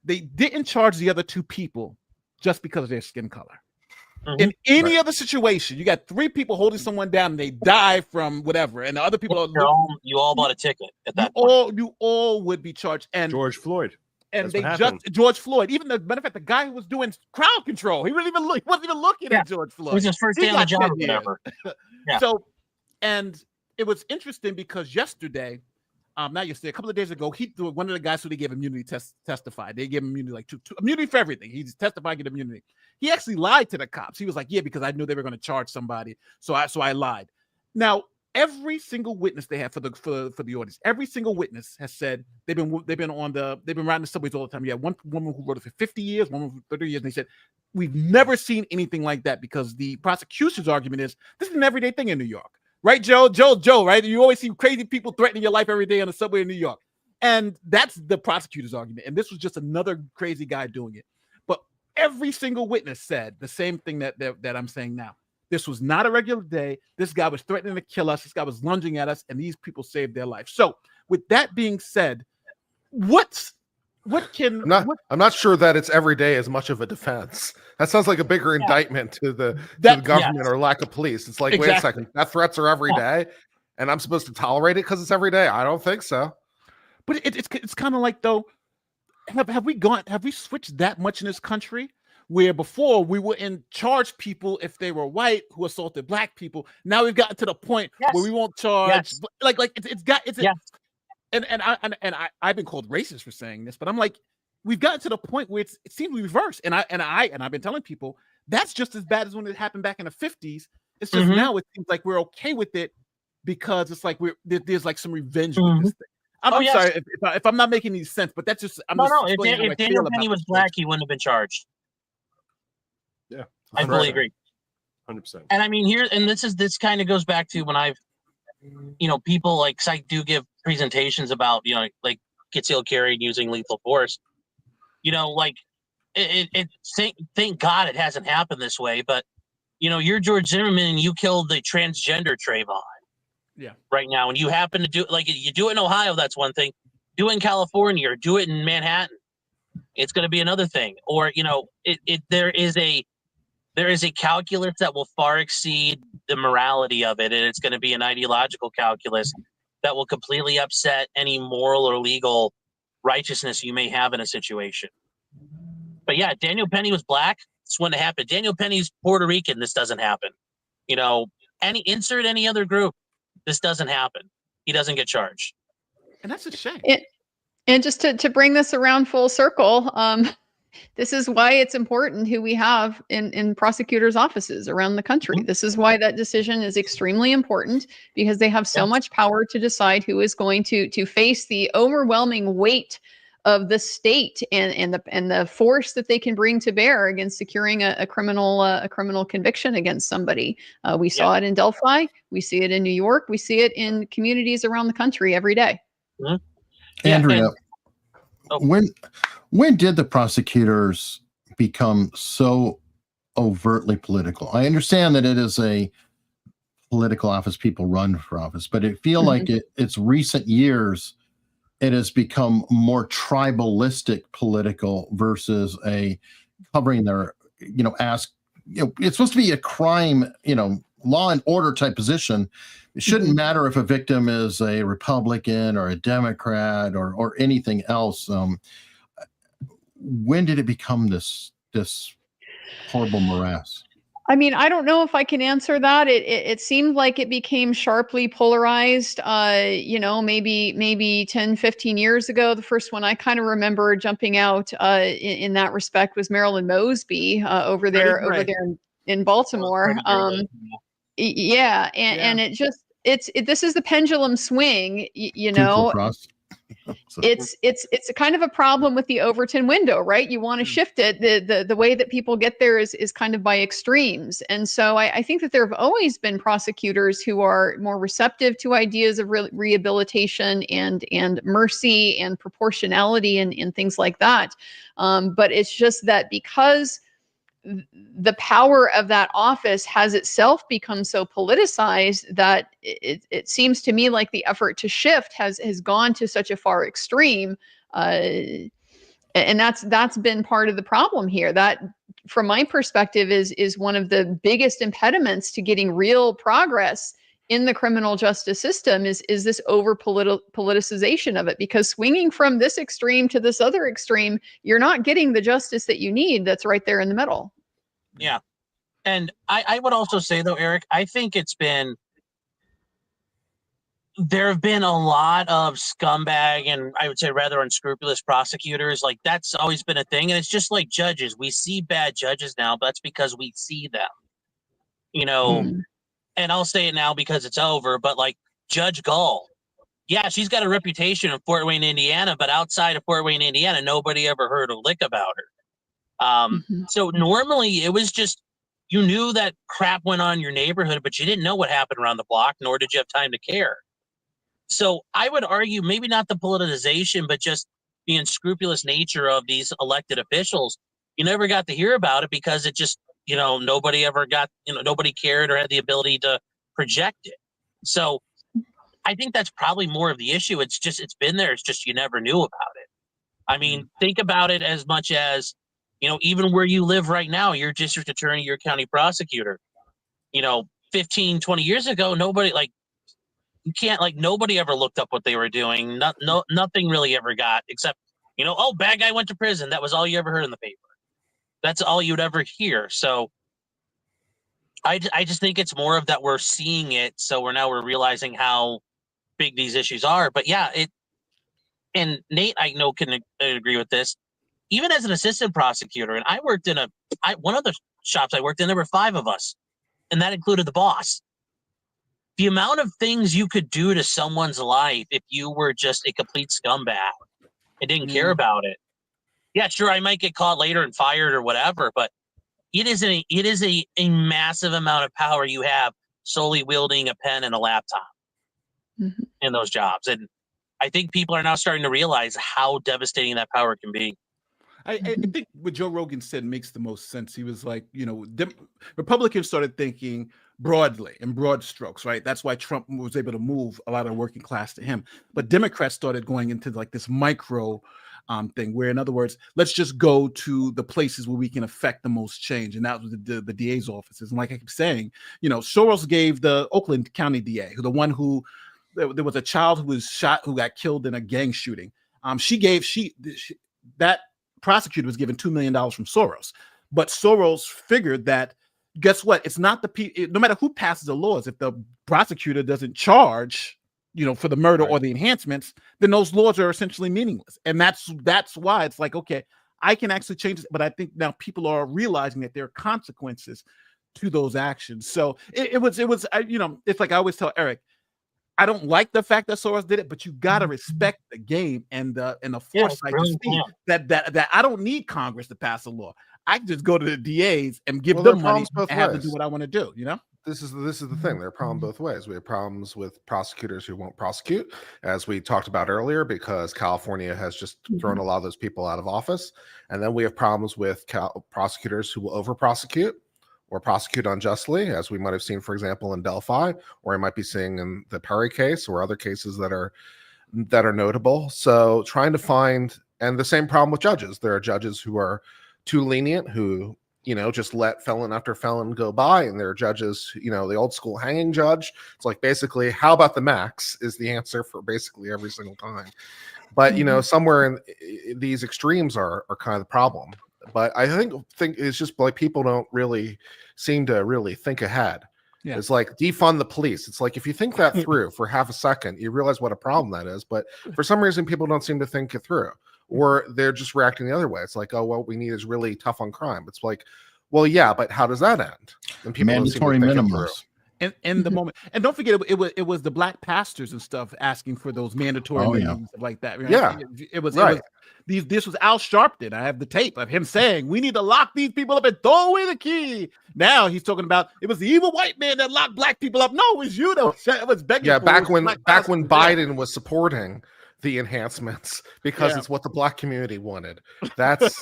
They didn't charge the other two people just because of their skin color. In any other situation, you got three people holding someone down and they die from whatever, and the other people you all bought a ticket at that point. You all would be charged. And George Floyd. And George Floyd, even the matter of fact, the guy who was doing crowd control, he wasn't even looking at George Floyd. It was his first day on the job or whatever. Yeah. So, and it was interesting because yesterday, not yesterday, a couple of days ago, one of the guys who they gave immunity testified. They gave him immunity, like immunity for everything. He's testified, get immunity. He actually lied to the cops. He was like, yeah, because I knew they were going to charge somebody, so I lied. Now, every single witness they have for the audience, every single witness has said they've been riding the subways all the time. You had one woman who wrote it for 50 years, one woman for 30 years, and they said we've never seen anything like that because the prosecution's argument is this is an everyday thing in New York. Right, Joe, right? You always see crazy people threatening your life every day on the subway in New York. And that's the prosecutor's argument. And this was just another crazy guy doing it. But every single witness said the same thing that I'm saying now. This was not a regular day. This guy was threatening to kill us. This guy was lunging at us, and these people saved their life. So with that being said, I'm not sure that it's every day as much of a defense. That sounds like a bigger indictment to the government or lack of police. It's like, wait a second, death threats are every day, and I'm supposed to tolerate it because it's every day. I don't think so. But it's kind of like, though, have we switched that much in this country? Where before we wouldn't charge people if they were white who assaulted black people. Now we've gotten to the point where we won't charge. I've been called racist for saying this, but I'm like, we've gotten to the point where it seems reversed. And I've been telling people that's just as bad as when it happened back in the 50s. It's just now it seems like we're okay with it because it's like there's like some revenge with this thing. I'm sorry if I'm not making any sense, but that's just if Daniel Penny was black, he wouldn't have been charged. Yeah, I fully agree. 100%. And I mean, this kind of goes back to when I've, people like psych do give presentations about, like concealed carry and using lethal force. Thank God it hasn't happened this way. But you're George Zimmerman and you killed the transgender Trayvon. Yeah. Right now, and you happen to do you do it in Ohio. That's one thing. Do it in California or do it in Manhattan. It's going to be another thing. Or there is a calculus that will far exceed the morality of it, and it's going to be an ideological calculus that will completely upset any moral or legal righteousness you may have in a situation. But yeah, Daniel Penny was black. This wouldn't happen. Daniel Penny's Puerto Rican. This doesn't happen. Insert any other group. This doesn't happen. He doesn't get charged. And that's a shame. And just to bring this around full circle, this is why it's important who we have in prosecutors' offices around the country. This is why that decision is extremely important, because they have so much power to decide who is going to face the overwhelming weight of the state and the force that they can bring to bear against securing a criminal conviction against somebody. We saw it in Delphi. We see it in New York. We see it in communities around the country every day. Mm-hmm. Andrea, Oh. when did the prosecutors become so overtly political? I understand that it is a political office, people run for office, but it feel like it's recent years it has become more tribalistic political versus a covering their, it's supposed to be a crime, law and order type position. It shouldn't matter if a victim is a Republican or a Democrat or anything else. When did it become this horrible morass? I mean, I don't know if I can answer that. It seemed like it became sharply polarized, maybe 10, 15 years ago. The first one I kind of remember jumping out in that respect was Marilyn Mosby over there in Baltimore. And it just, this is the pendulum swing, It's a kind of a problem with the Overton window, right? You want to shift it. The way that people get there is kind of by extremes. And so I think that there have always been prosecutors who are more receptive to ideas of rehabilitation and mercy and proportionality and things like that. But it's just that because the power of that office has itself become so politicized that it seems to me like the effort to shift has gone to such a far extreme. And that's been part of the problem here. That, from my perspective, is one of the biggest impediments to getting real progress in the criminal justice system is this over politicization of it, because swinging from this extreme to this other extreme, you're not getting the justice that you need that's right there in the middle. Yeah. And I would also say, though, Eric, I think there have been a lot of scumbag and I would say rather unscrupulous prosecutors. Like, that's always been a thing. And it's just like judges. We see bad judges now, but that's because we see them, and I'll say it now because it's over, but like Judge Gull. Yeah, she's got a reputation in Fort Wayne, Indiana, but outside of Fort Wayne, Indiana, nobody ever heard a lick about her. So normally it was just, you knew that crap went on in your neighborhood, but you didn't know what happened around the block, nor did you have time to care. So I would argue maybe not the politicization, but just the unscrupulous nature of these elected officials. You never got to hear about it because it just, nobody ever got, nobody cared or had the ability to project it. So I think that's probably more of the issue. It's been there. It's just you never knew about it. I mean, think about it as much as, even where you live right now, your district attorney, your county prosecutor, 15, 20 years ago, nobody nobody ever looked up what they were doing. Nothing really ever got except, oh, bad guy went to prison. That was all you ever heard in the paper. That's all you'd ever hear. So I just think it's more of that we're seeing it. So we're realizing how big these issues are. But yeah, and Nate, I know, can agree with this. Even as an assistant prosecutor, and I worked in one of the shops I worked in, there were 5 of us, and that included the boss. The amount of things you could do to someone's life if you were just a complete scumbag and didn't care about it. Yeah, sure, I might get caught later and fired or whatever, but it is a massive amount of power you have solely wielding a pen and a laptop in those jobs. And I think people are now starting to realize how devastating that power can be. I think what Joe Rogan said makes the most sense. He was like, Republicans started thinking broadly, in broad strokes, right? That's why Trump was able to move a lot of the working class to him. But Democrats started going into like this micro thing where, in other words, let's just go to the places where we can affect the most change. And that was the DA's offices. And like I keep saying, Soros gave the Oakland County DA, the one who, there was a child who was shot, who got killed in a gang shooting. That prosecutor was given $2 million from Soros, but Soros figured that, guess what? It's not no matter who passes the laws, if the prosecutor doesn't charge, for the murder or the enhancements, then those laws are essentially meaningless. And that's why it's like, okay, I can actually change it. But I think now people are realizing that there are consequences to those actions. So it was, it's like I always tell Eric, I don't like the fact that Soros did it, but you got to respect the game and the foresight to see that I don't need Congress to pass a law. I can just go to the DAs and give them money and have them do what I want to do, this is the thing. There are problems both ways. We have problems with prosecutors who won't prosecute, as we talked about earlier, because California has just thrown a lot of those people out of office. And then we have problems with prosecutors who will over prosecute or prosecute unjustly, as we might have seen, for example, in Delphi, or I might be seeing in the Perry case or other cases that are notable. So trying to find, and the same problem with judges. There are judges who are too lenient, who just let felon after felon go by, and there are judges, the old school hanging judge. It's like, basically, how about the max is the answer for basically every single time. But somewhere in these extremes are kind of the problem. But I think it's just like people don't really seem to really think ahead. Yeah. It's like defund the police. It's like, if you think that through for half a second, you realize what a problem that is. But for some reason, people don't seem to think it through, or they're just reacting the other way. It's like, oh, what we need is really tough on crime. It's like, well, yeah, but how does that end? And people mandatory minimums. In the moment, and don't forget, it was the black pastors and stuff asking for those mandatory minimums like that. Right? Yeah, it was right. This was Al Sharpton. I have the tape of him saying, "We need to lock these people up and throw away the key." Now he's talking about it was the evil white man that locked black people up. No, it was you that was begging. Yeah, back when Biden was supporting the enhancements because it's what the black community wanted. That's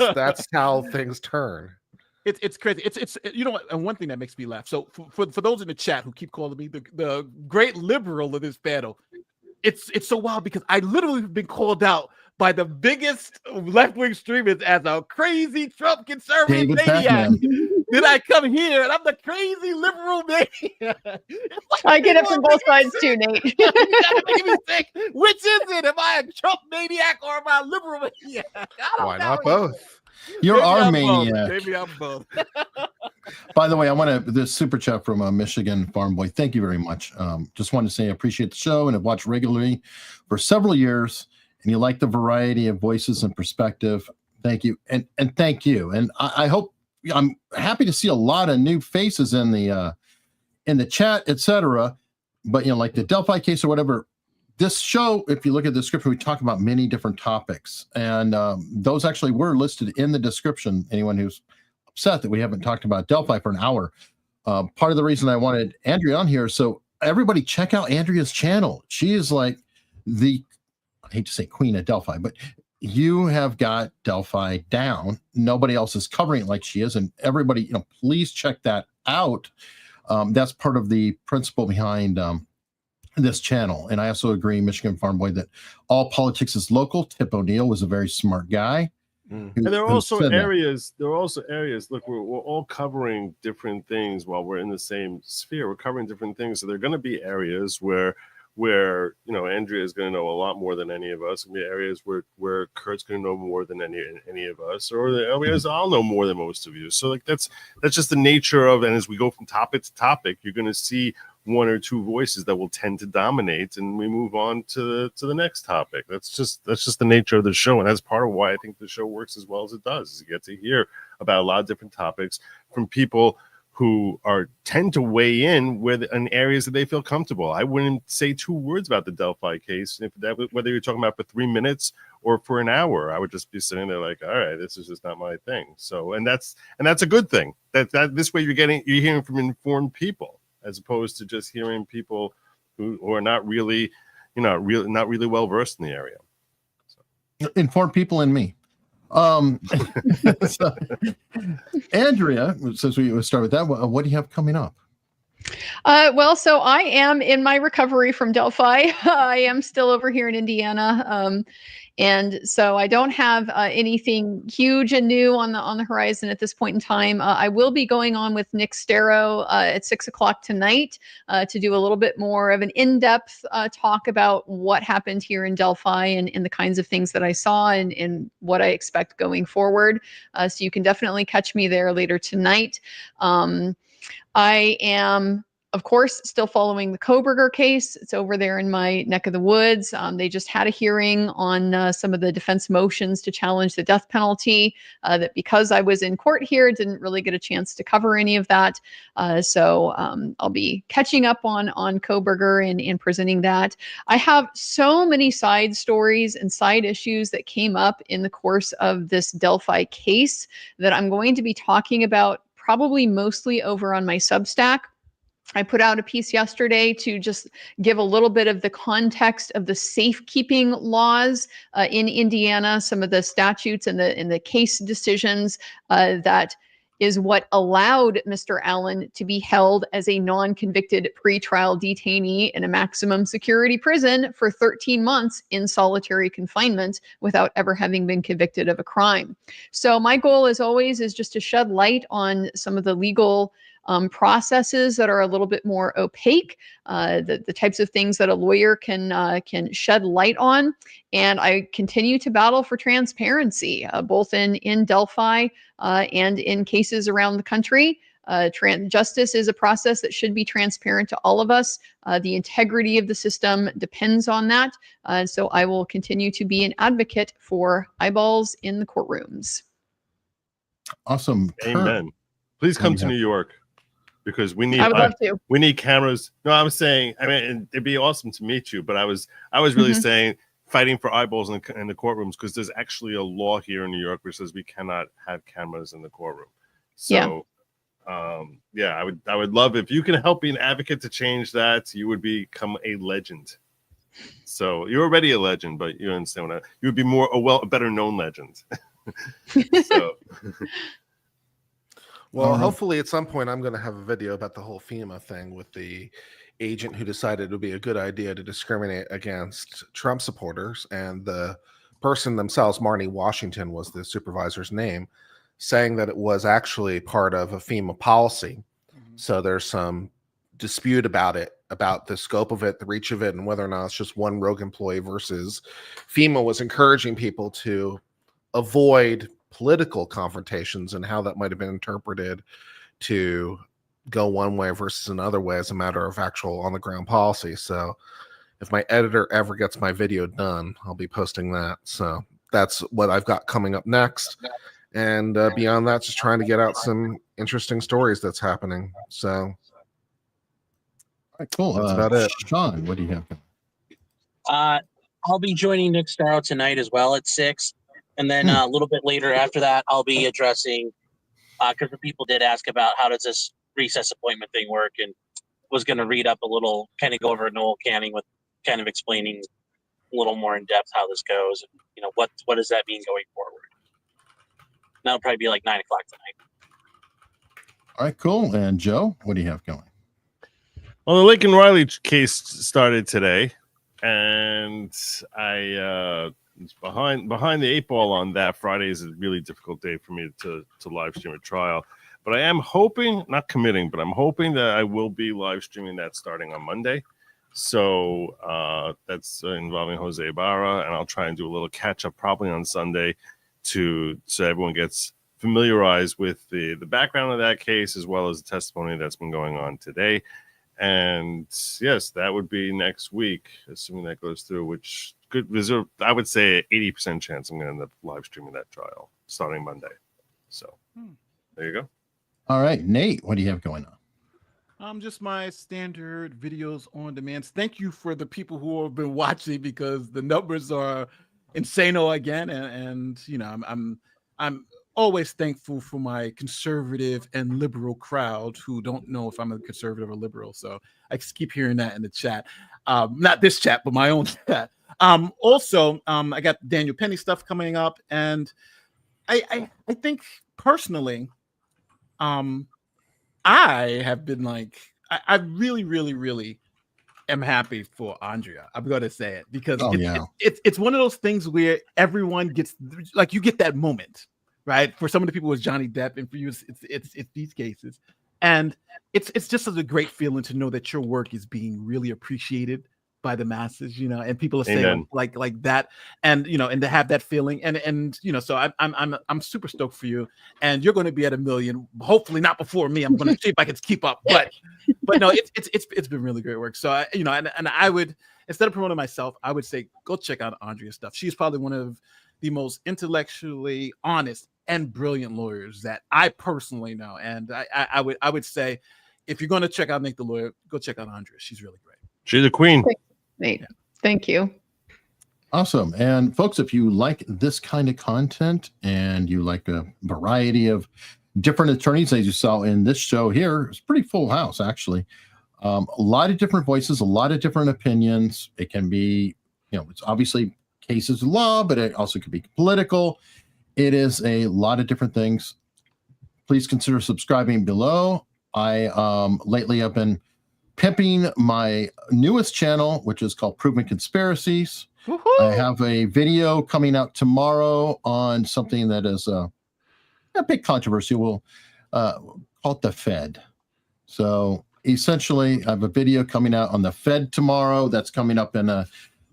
how things turn. It's crazy. It's and one thing that makes me laugh. So for those in the chat who keep calling me the great liberal of this battle, it's so wild because I literally have been called out by the biggest left-wing extremists as a crazy Trump conservative maniac. Then I come here and I'm the crazy liberal maniac. Like, I get it from both sides too, Nate. You gotta make me think. Which is it? Am I a Trump maniac or am I a liberal maniac? Why not both? You're our maniac. Maybe I'm both. By the way, I want this super chat from Michigan Farm Boy. Thank you very much. Just wanted to say I appreciate the show and have watched regularly for several years. And you like the variety of voices and perspective. Thank you, and thank you. And I hope, I'm happy to see a lot of new faces in the chat, etc. But like the Delphi case or whatever. This show, if you look at the description, we talk about many different topics, and those actually were listed in the description. Anyone who's upset that we haven't talked about Delphi for an hour, part of the reason I wanted Andrea on here, so everybody check out Andrea's channel. She is like I hate to say queen of Delphi, but you have got Delphi down. Nobody else is covering it like she is, and everybody, please check that out. That's part of the principle behind this channel. And I also agree, Michigan Farm Boy, that all politics is local. Tip O'Neill was a very smart guy. And there are also areas. Look, we're all covering different things while we're in the same sphere. We're covering different things. So there are going to be areas where Andrea is going to know a lot more than any of us. And the areas where Kurt's going to know more than any of us, or the areas I'll know more than most of you. So like that's just the nature of. And as we go from topic to topic, you're going to see one or two voices that will tend to dominate, and we move on to the next topic. That's just the nature of the show, and that's part of why I think the show works as well as it does. Is you get to hear about a lot of different topics from people who tend to weigh in in areas that they feel comfortable. I wouldn't say two words about the Delphi case, whether you're talking about for 3 minutes or for an hour. I would just be sitting there like, all right, this is just not my thing. So, and that's a good thing. That this way you're hearing from informed people, as opposed to just hearing people who are not really well versed in the area. So. Informed people and me. So, Andrea, since we start with that, what do you have coming up? Well, so I am in my recovery from Delphi. I am still over here in Indiana. And so I don't have anything huge and new on the horizon at this point in time. I will be going on with Nick Starrow at 6:00 tonight to do a little bit more of an in-depth talk about what happened here in Delphi and the kinds of things that I saw and what I expect going forward. So you can definitely catch me there later tonight. I am, of course, still following the Kohberger case. It's over there in my neck of the woods. They just had a hearing on some of the defense motions to challenge the death penalty that because I was in court here, didn't really get a chance to cover any of that. So I'll be catching up on Kohberger and presenting that. I have so many side stories and side issues that came up in the course of this Delphi case that I'm going to be talking about probably mostly over on my Substack. I put out a piece yesterday to just give a little bit of the context of the safekeeping laws in Indiana, some of the statutes and the case decisions that is what allowed Mr. Allen to be held as a non-convicted pretrial detainee in a maximum security prison for 13 months in solitary confinement without ever having been convicted of a crime. So my goal, as always, is just to shed light on some of the legal processes that are a little bit more opaque, the types of things that a lawyer can shed light on. And I continue to battle for transparency, both in Delphi and in cases around the country. Justice is a process that should be transparent to all of us. The integrity of the system depends on that. So I will continue to be an advocate for eyeballs in the courtrooms. Awesome. Amen. Please come to New York, because we need. I would love to. We need cameras. No, I'm saying. I mean, it'd be awesome to meet you, but I was really saying fighting for eyeballs in the courtrooms, because there's actually a law here in New York which says we cannot have cameras in the courtroom. So, I would love if you can help be an advocate to change that. You would become a legend. So you're already a legend, but you understand what you would be a better known legend. So. Well, hopefully at some point I'm going to have a video about the whole FEMA thing with the agent who decided it would be a good idea to discriminate against Trump supporters, and the person themselves, Marnie Washington was the supervisor's name, saying that it was actually part of a FEMA policy. So there's some dispute about it, about the scope of it, the reach of it, and whether or not it's just one rogue employee versus FEMA was encouraging people to avoid political confrontations, and how that might have been interpreted to go one way versus another way as a matter of actual on the ground policy. So if my editor ever gets my video done, I'll be posting that. So that's what I've got coming up next. And beyond that, just trying to get out some interesting stories that's happening. So all right, cool. That's about it. Sean, what do you have? I'll be joining Nick Starro tonight as well at 6. And then a little bit later after that, I'll be addressing, because the people did ask about how does this recess appointment thing work, and was going to read up a little, kind of go over Noel Canning with kind of explaining a little more in depth how this goes, and what does that mean going forward. That'll probably be like 9 o'clock tonight. All right, cool. And Joe, what do you have going? Well, the Lincoln Riley case started today, and I it's behind the 8 ball on that. Friday is a really difficult day for me to live stream a trial, but I am hoping, not committing, but I'm hoping that I will be live streaming that starting on Monday. So that's involving Jose Ibarra, and I'll try and do a little catch up probably on Sunday so everyone gets familiarized with the background of that case, as well as the testimony that's been going on today. And yes, that would be next week, assuming that goes through, which I would say 80% chance I'm going to end up live streaming that trial starting Monday. So there you go. All right, Nate, what do you have going on? Just my standard videos on demand. Thank you for the people who have been watching, because the numbers are insano again, and I'm always thankful for my conservative and liberal crowd who don't know if I'm a conservative or liberal. So I just keep hearing that in the chat. Not this chat, but my own chat. Also, I got Daniel Penny stuff coming up, and I think personally, I have been like, I really am happy for Andrea. I'm going to say it, because it's one of those things where everyone gets, like, you get that moment, right? For some of the people, it's Johnny Depp, and for you, it's these cases, and it's just such a great feeling to know that your work is being really appreciated by the masses, and people are saying like that, and and to have that feeling, and so I'm super stoked for you, and you're going to be at 1 million, hopefully not before me. I'm going to see if I can keep up, but no, it's been really great work. So I would, instead of promoting myself, I would say go check out Andrea's stuff. She's probably one of the most intellectually honest and brilliant lawyers that I personally know, and I would say, if you're going to check out Nick the Lawyer, go check out Andrea. She's really great. She's a queen. Nate, thank you. Awesome. And folks, if you like this kind of content and you like a variety of different attorneys, as you saw in this show here, it's a pretty full house, actually. A lot of different voices, a lot of different opinions. It can be, it's obviously cases of law, but it also could be political. It is a lot of different things. Please consider subscribing below. Lately I've been pimping my newest channel, which is called Proven Conspiracies. Woo-hoo! I have a video coming out tomorrow on something that is a big controversy. We'll call it the Fed. So essentially, I have a video coming out on the Fed tomorrow that's coming up in a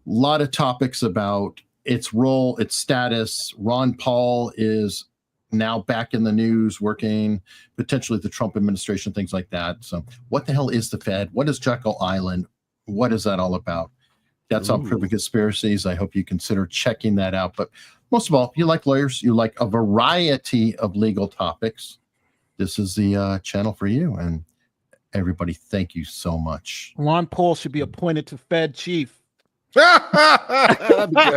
lot of topics about its role, its status. Ron Paul is now back in the news, working potentially the Trump administration, things like that. So what the hell is the Fed? What is Jekyll Island? What is that all about? That's on Proven Conspiracies. I hope you consider checking that out. But most of all, if you like lawyers, you like a variety of legal topics, this is the channel for you. And everybody, thank you so much. Ron Paul should be appointed to Fed chief. That'd be good.